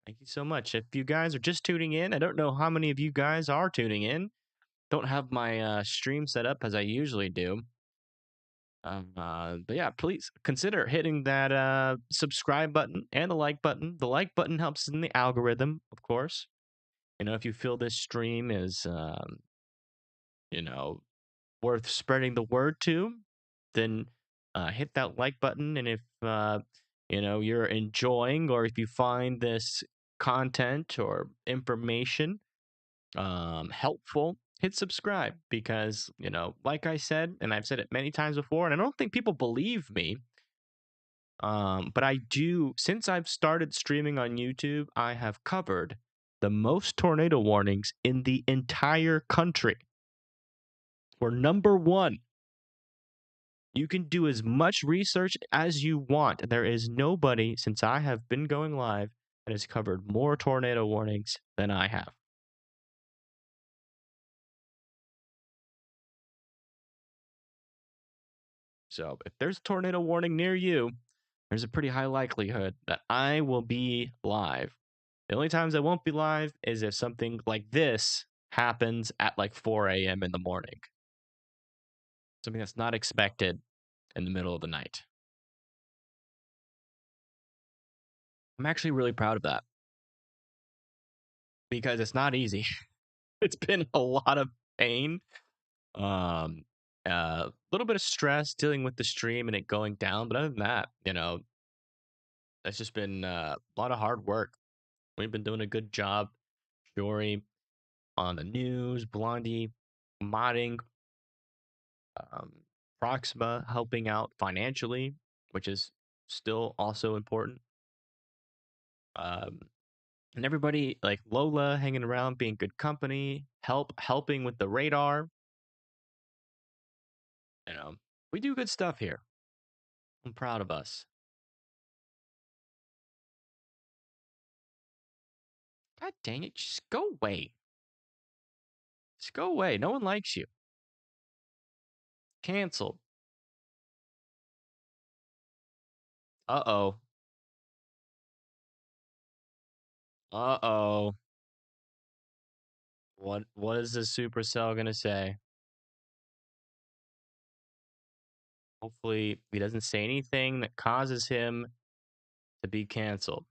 Thank you so much. If you guys are just tuning in, I don't know how many of you guys are tuning in. Don't have my stream set up as I usually do. But yeah, please consider hitting that subscribe button and the like button. The like button helps in the algorithm, of course. You know, if you feel this stream is, you know, worth spreading the word to, then hit that like button. And if you know you're enjoying, or if you find this content or information helpful, hit subscribe, because you know, like I said, and I've said it many times before, and I don't think people believe me. But I do. Since I've started streaming on YouTube, I have covered the most tornado warnings in the entire country. We're number one. You can do as much research as you want. There is nobody since I have been going live that has covered more tornado warnings than I have. So if there's a tornado warning near you, there's a pretty high likelihood that I will be live. The only times I won't be live is if something like this happens at like 4 a.m. in the morning. Something that's not expected in the middle of the night. I'm actually really proud of that because it's not easy. It's been a lot of pain. A little bit of stress dealing with the stream and it going down, but other than that, you know, it's just been a lot of hard work. We've been doing a good job. Jory on the news, Blondie modding, um, Proxima helping out financially, which is still also important. Um, and everybody like Lola hanging around, being good company, helping with the radar. You know, we do good stuff here. I'm proud of us. God dang it, just go away. Just go away. No one likes you. Canceled. Uh-oh. Uh-oh. What is the Supercell gonna say? Hopefully he doesn't say anything that causes him to be canceled.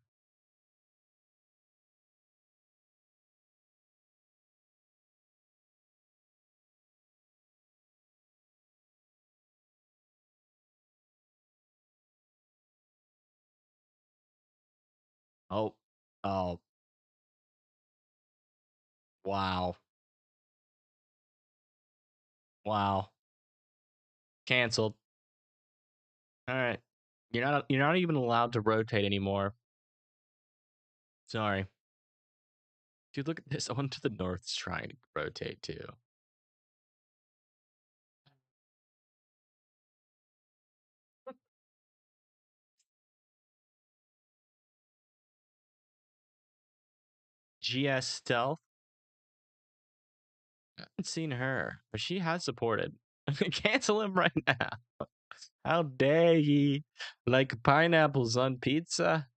Oh. Oh. Wow. Wow. Canceled. All right. You're not even allowed to rotate anymore. Sorry. Dude, look at this. One to the north's trying to rotate too. GS Stealth. I haven't seen her, but she has supported. Cancel him right now. How dare ye? Like pineapples on pizza?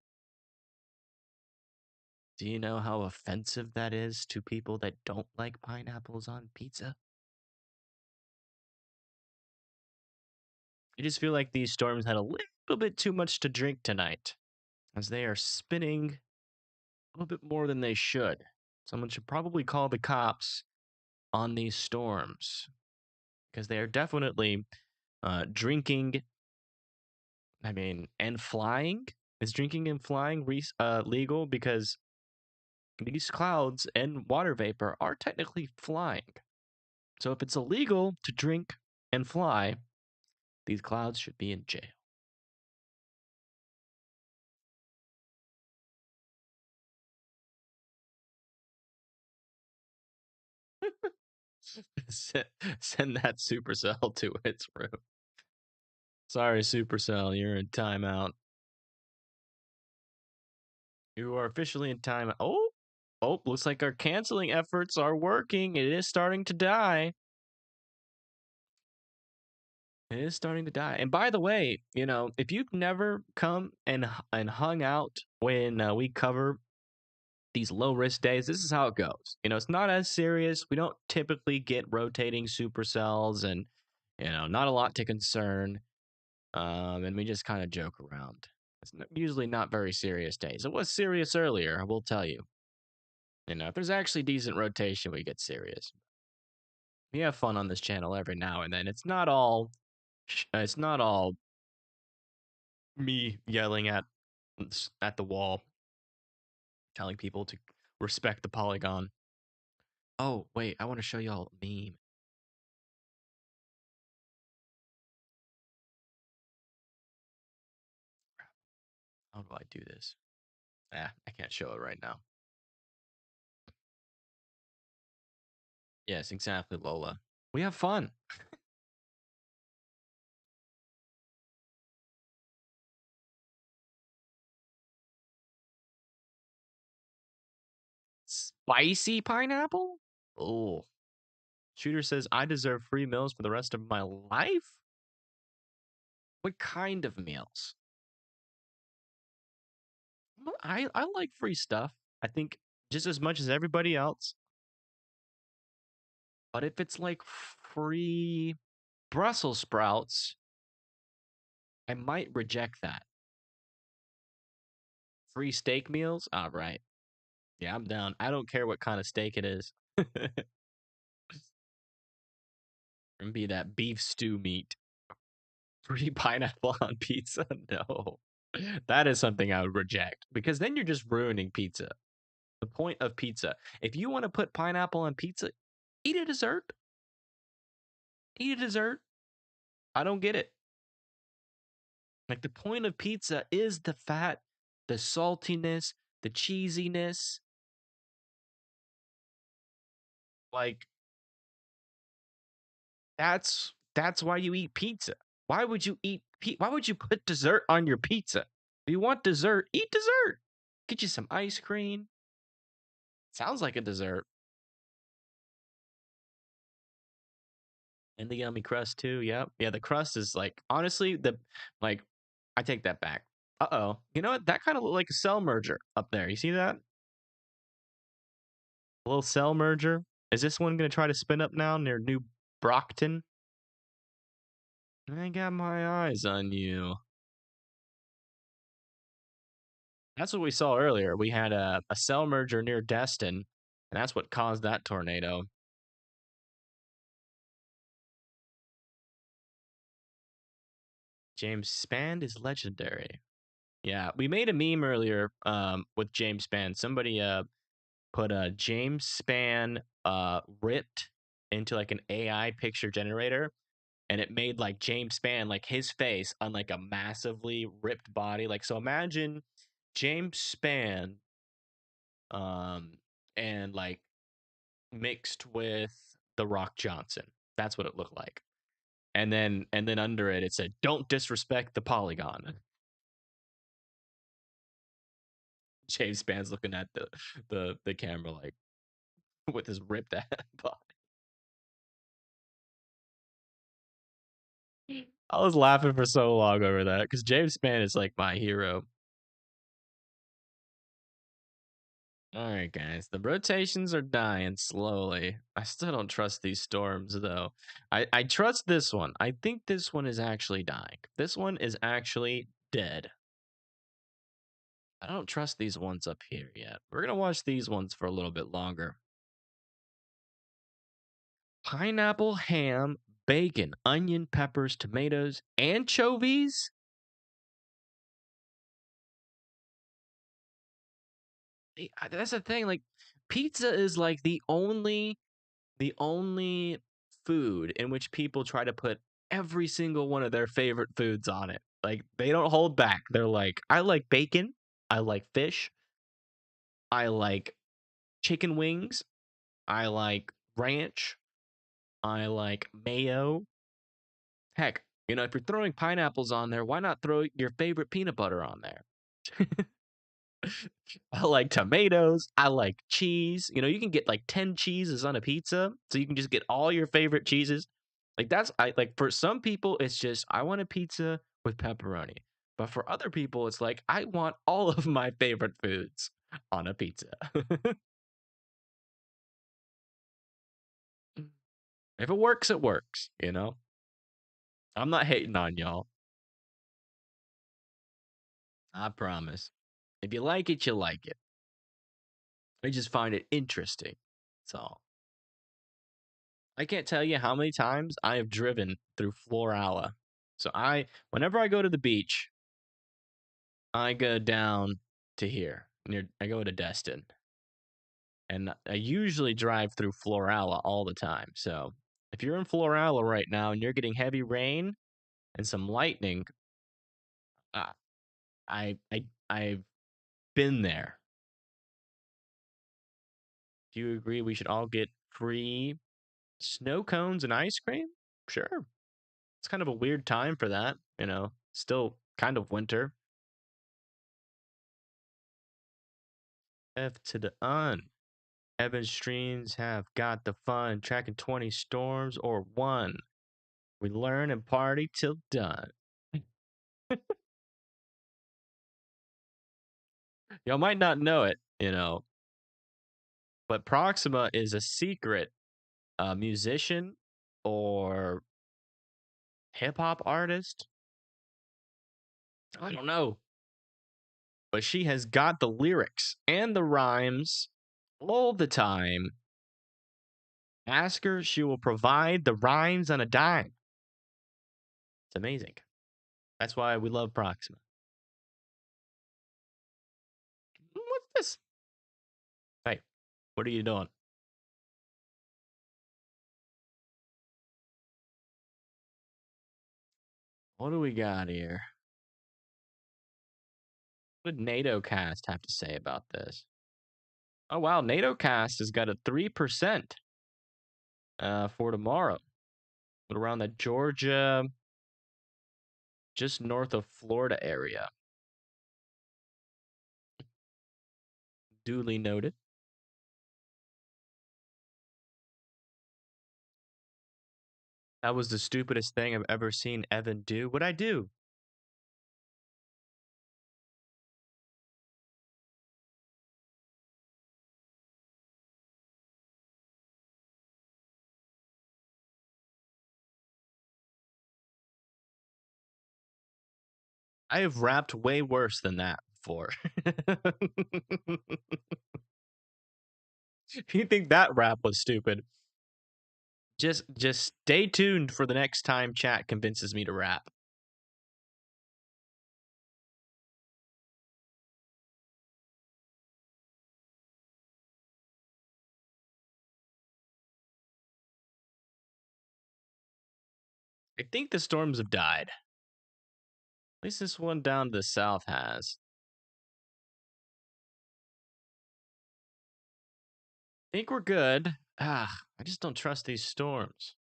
Do you know how offensive that is to people that don't like pineapples on pizza? I just feel like these storms had a little bit too much to drink tonight, as they are spinning a little bit more than they should. Someone should probably call the cops on these storms, because they are definitely drinking. I mean, and flying? Is drinking and flying legal? Because these clouds and water vapor are technically flying. So if it's illegal to drink and fly, these clouds should be in jail. Send that supercell to its room. Sorry, supercell, you're in timeout. You are officially in timeout. Oh, looks like our canceling efforts are working. It is starting to die. It is starting to die. And by the way, if you've never come and hung out when we cover these low risk days, this is how it goes. It's not as serious. We don't typically get rotating supercells, and not a lot to concern. And we just kind of joke around. It's usually not very serious days. It was serious earlier, I will tell you. If there's actually decent rotation, we get serious. We have fun on this channel every now and then. It's not all me yelling at the wall, telling people to respect the polygon. Oh, wait, I want to show y'all a meme. How do I do this? I can't show it right now. Yes, exactly, Lola. We have fun. Spicy pineapple? Oh. Shooter says, I deserve free meals for the rest of my life? What kind of meals? I like free stuff. I think just as much as everybody else. But if it's like free Brussels sprouts, I might reject that. Free steak meals? All right. Yeah, I'm down. I don't care what kind of steak it is. And be that beef stew meat. Free pineapple on pizza? No. That is something I would reject, because then you're just ruining pizza. The point of pizza. If you want to put pineapple on pizza, eat a dessert. Eat a dessert. I don't get it. Like, the point of pizza is the fat, the saltiness, the cheesiness. Like, that's why you eat pizza. Why would you why would you put dessert on your pizza? If you want dessert, eat dessert. Get you some ice cream. Sounds like a dessert. And the yummy crust too. Yep. Yeah, the crust is like, honestly, I take that back. Uh-oh. You know what? That kind of looked like a cell merger up there. You see that? A little cell merger. Is this one going to try to spin up now near New Brockton? I got my eyes on you. That's what we saw earlier. We had a cell merger near Destin, and that's what caused that tornado. James Spann is legendary. Yeah, we made a meme earlier with James Spann. Somebody put a James Spann ripped into like an AI picture generator, and it made like James Spann, like his face on like a massively ripped body. Like, so imagine James Spann and like mixed with The Rock Johnson. That's what it looked like. And then under it said, "Don't disrespect the polygon." James Span's looking at the camera like with his ripped ass body. I was laughing for so long over that because James Spann is like my hero. All right, guys, the rotations are dying slowly. I still don't trust these storms, though. I trust this one. I think this one is actually dying. This one is actually dead. I don't trust these ones up here yet. We're going to watch these ones for a little bit longer. Pineapple, ham, bacon, onion, peppers, tomatoes, anchovies? That's the thing. Like, pizza is like the only food in which people try to put every single one of their favorite foods on it. Like they don't hold back. They're like, I like bacon, I like fish, I like chicken wings, I like ranch, I like mayo. Heck, if you're throwing pineapples on there, why not throw your favorite peanut butter on there? I like tomatoes. I like cheese. You can get like 10 cheeses on a pizza. So you can just get all your favorite cheeses. Like I like for some people, it's just I want a pizza with pepperoni. But for other people, it's like I want all of my favorite foods on a pizza. If it works, it works. I'm not hating on y'all. I promise. If you like it, you like it. I just find it interesting. That's all. I can't tell you how many times I have driven through Florala. So whenever I go to the beach, I go down to here. I go to Destin. And I usually drive through Florala all the time. So if you're in Florala right now and you're getting heavy rain and some lightning, uh, I've been there. Do you agree we should all get free snow cones and ice cream? Sure. It's kind of a weird time for that. Still kind of winter. F to the un. Evan streams have got the fun tracking 20 storms or one. We learn and party till done. Y'all might not know it, but Proxima is a secret musician or hip hop artist. I don't know. But she has got the lyrics and the rhymes all the time. Ask her, she will provide the rhymes on a dime. It's amazing. That's why we love Proxima. What's this? Hey, what are you doing? What do we got here? What did NATO Cast have to say about this? Oh wow, NATO Cast has got a 3% for tomorrow. But around the Georgia, just north of Florida area. Duly noted. That was the stupidest thing I've ever seen Evan do. What'd I do? I have rapped way worse than that before. If you think that rap was stupid, just stay tuned for the next time chat convinces me to rap. I think the storms have died. At least this one down to the south has. I think we're good. I just don't trust these storms.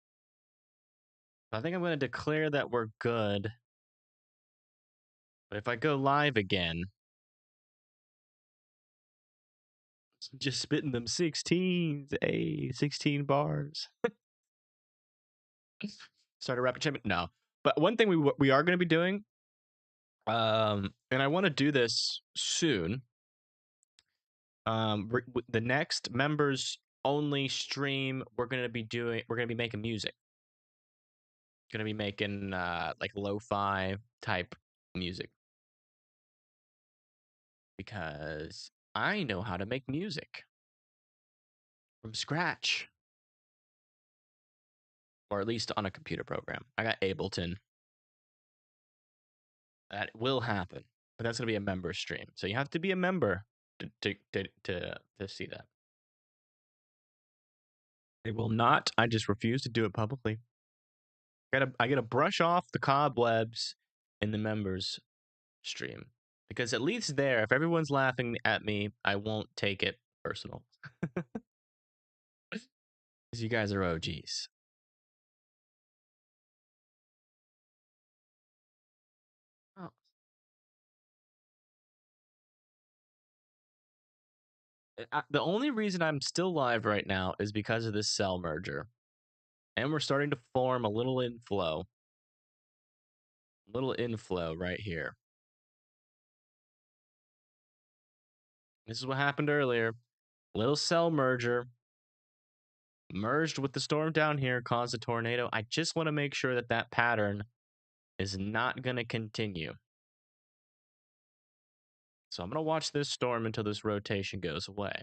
I think I'm going to declare that we're good. But if I go live again, Just spitting them 16s. 16 bars. Start a rapid champion. No. But one thing we are going to be doing, and I want to do this soon. The next members only stream, we're going to be making music. Going to be making like lo-fi type music. Because I know how to make music from scratch. Or at least on a computer program. I got Ableton. That will happen. But that's going to be a member stream. So you have to be a member to see that. It will not. I just refuse to do it publicly. I gotta brush off the cobwebs in the members stream. Because at least there, if everyone's laughing at me, I won't take it personal. Because you guys are OGs. Oh. The only reason I'm still live right now is because of this cell merger. And we're starting to form a little inflow. Little inflow right here. This is what happened earlier. Little cell merger. Merged with the storm down here, caused a tornado. I just want to make sure that that pattern is not going to continue. So I'm going to watch this storm until this rotation goes away.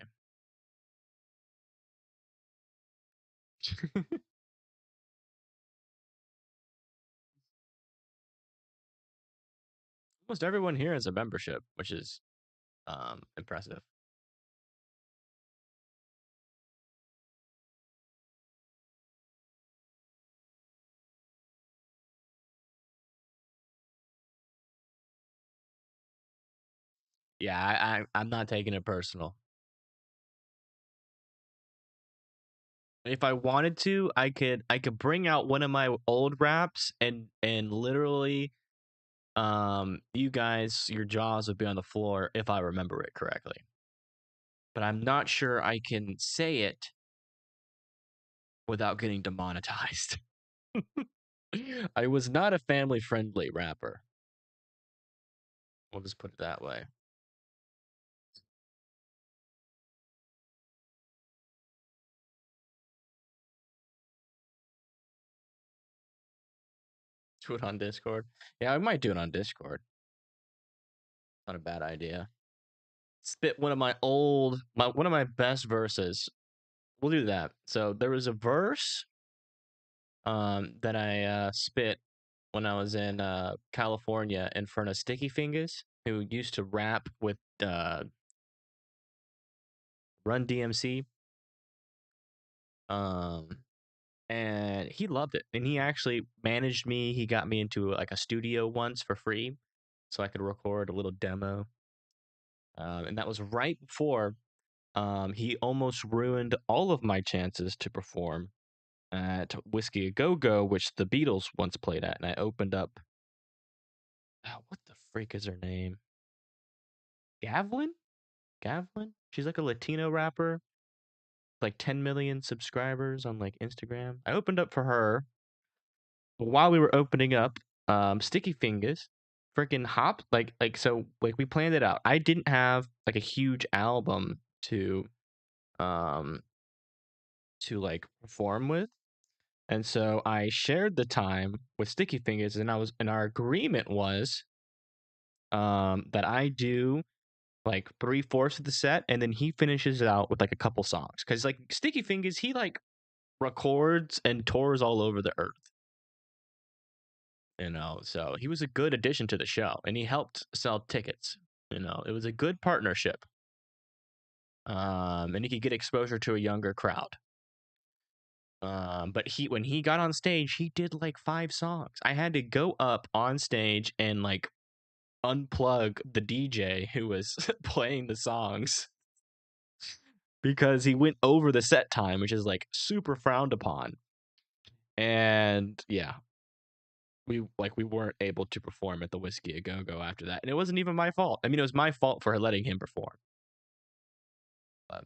Almost everyone here has a membership, which is impressive. Yeah, I'm not taking it personal. If I wanted to, I could bring out one of my old raps and literally you guys, your jaws would be on the floor if I remember it correctly. But I'm not sure I can say it without getting demonetized. I was not a family friendly rapper. We'll just put it that way. Do it on Discord. Yeah, I might do it on Discord. Not a bad idea. Spit one of my one of my best verses. We'll do that. So there was a verse that I spit when I was in California in front of Sticky Fingers, who used to rap with Run DMC. And he loved it. And he actually managed me. He got me into like a studio once for free so I could record a little demo. And that was right before he almost ruined all of my chances to perform at Whiskey A Go Go, which the Beatles once played at. And I opened up. Oh, what the freak is her name? Gavlin? Gavlin? She's like a Latino rapper, like 10 million subscribers on like Instagram. I opened up for her. But while we were opening up, Sticky Fingers freaking hop so we planned it out. I didn't have like a huge album um to like perform with. And so I shared the time with Sticky Fingers, and our agreement was that I do like 3/4 of the set, and then he finishes it out with like a couple songs. Cause like Sticky Fingers, he like records and tours all over the earth. So he was a good addition to the show, and he helped sell tickets. It was a good partnership. And he could get exposure to a younger crowd. But when he got on stage, he did like 5 songs. I had to go up on stage and like unplug the DJ who was playing the songs because he went over the set time, which is like super frowned upon. And yeah, we weren't able to perform at the Whiskey A Go Go after that, and it wasn't even my fault. I mean, it was my fault for letting him perform. But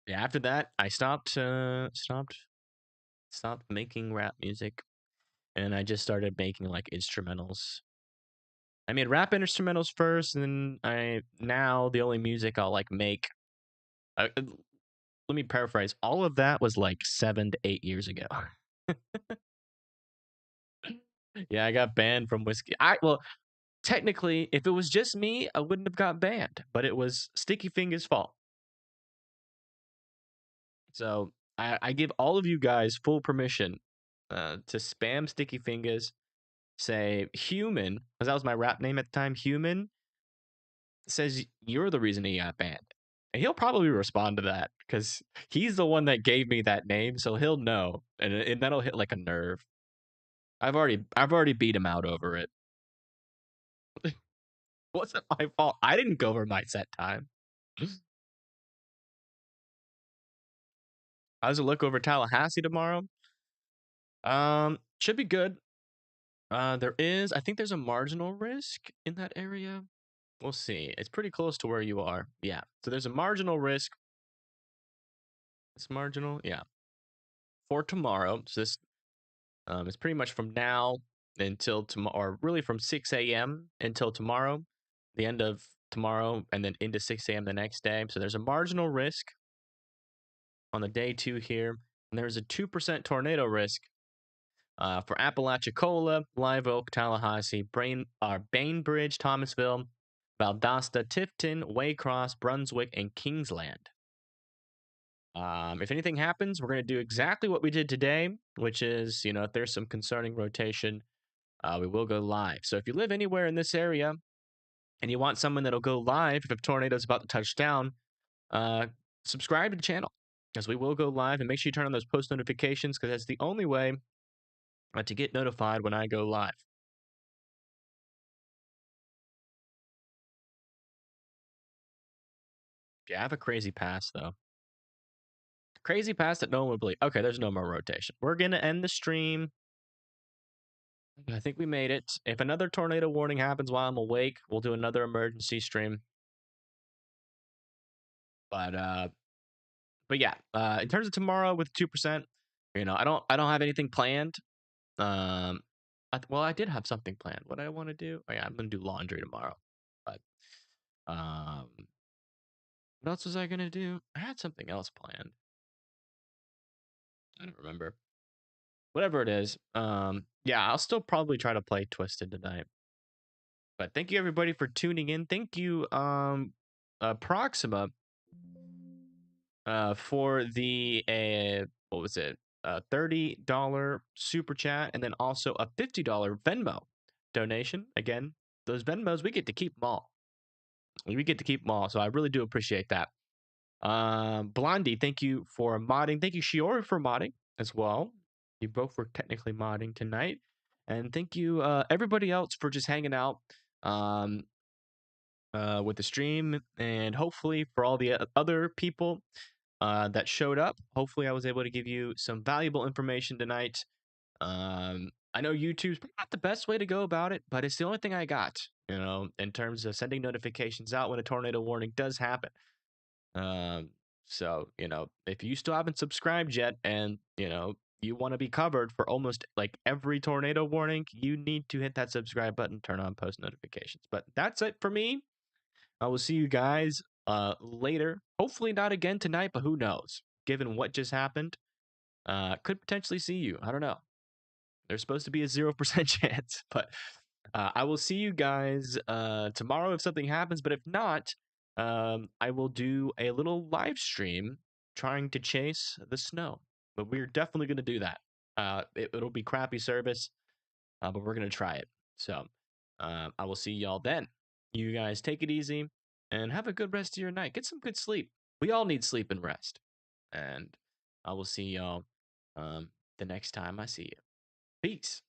Yeah, after that, I stopped making rap music, and I just started making like instrumentals. I made rap instrumentals first, and then I now the only music I'll like make. Let me paraphrase. All of that was like 7 to 8 years ago. Yeah, I got banned from whiskey. Technically, if it was just me, I wouldn't have got banned, but it was Sticky Fingers' fault. So I give all of you guys full permission to spam Sticky Fingers, say human, because that was my rap name at the time. Human says you're the reason he got banned, and he'll probably respond to that because he's the one that gave me that name, so he'll know, and that'll hit like a nerve. I've already beat him out over it. Wasn't my fault. I didn't go over my set time. How's it look over Tallahassee tomorrow? Should be good. I think there's a marginal risk in that area. We'll see. It's pretty close to where you are. Yeah. So there's a marginal risk. It's marginal. Yeah. For tomorrow. So this it's pretty much from now until tomorrow, or really from 6 a.m. until tomorrow, the end of tomorrow, and then into 6 a.m. the next day. So there's a marginal risk on the day 2 here, and there's a 2% tornado risk for Apalachicola, Live Oak, Tallahassee, Bainbridge, Thomasville, Valdosta, Tifton, Waycross, Brunswick, and Kingsland. If anything happens, we're going to do exactly what we did today, which is, if there's some concerning rotation, we will go live. So if you live anywhere in this area and you want someone that'll go live if a tornado is about to touch down, subscribe to the channel because we will go live, and make sure you turn on those post notifications because that's the only way to get notified when I go live. Yeah, I have a crazy pass though. Crazy pass that no one would believe. Okay, there's no more rotation. We're gonna end the stream. I think we made it. If another tornado warning happens while I'm awake, we'll do another emergency stream. But yeah, in terms of tomorrow with 2%, I don't have anything planned. I did have something planned. What I want to do? Oh yeah, I'm gonna do laundry tomorrow. But um, what else was I gonna do? I had something else planned. I don't remember. Whatever it is. Yeah, I'll still probably try to play Twisted tonight. But thank you everybody for tuning in. Thank you, Proxima, for the what was it? $30 super chat, and then also a $50 Venmo donation. Again, those Venmos, we get to keep them all. We get to keep them all. So I really do appreciate that. Blondie, thank you for modding. Thank you, Shiori, for modding as well. You both were technically modding tonight. And thank you, everybody else, for just hanging out with the stream. And hopefully, for all the other people that showed up, hopefully, I was able to give you some valuable information tonight. I know YouTube's not the best way to go about it, but it's the only thing I got, in terms of sending notifications out when a tornado warning does happen. So, if you still haven't subscribed yet and, you want to be covered for almost like every tornado warning, you need to hit that subscribe button, turn on post notifications. But that's it for me. I will see you guys later. Hopefully not again tonight, but who knows? Given what just happened, could potentially see you. I don't know. There's supposed to be a 0% chance, but I will see you guys tomorrow if something happens. But if not, I will do a little live stream trying to chase the snow. But we're definitely going to do that. It'll be crappy service, but we're going to try it. So I will see y'all then. You guys take it easy and have a good rest of your night. Get some good sleep. We all need sleep and rest. And I will see y'all the next time I see you. Peace.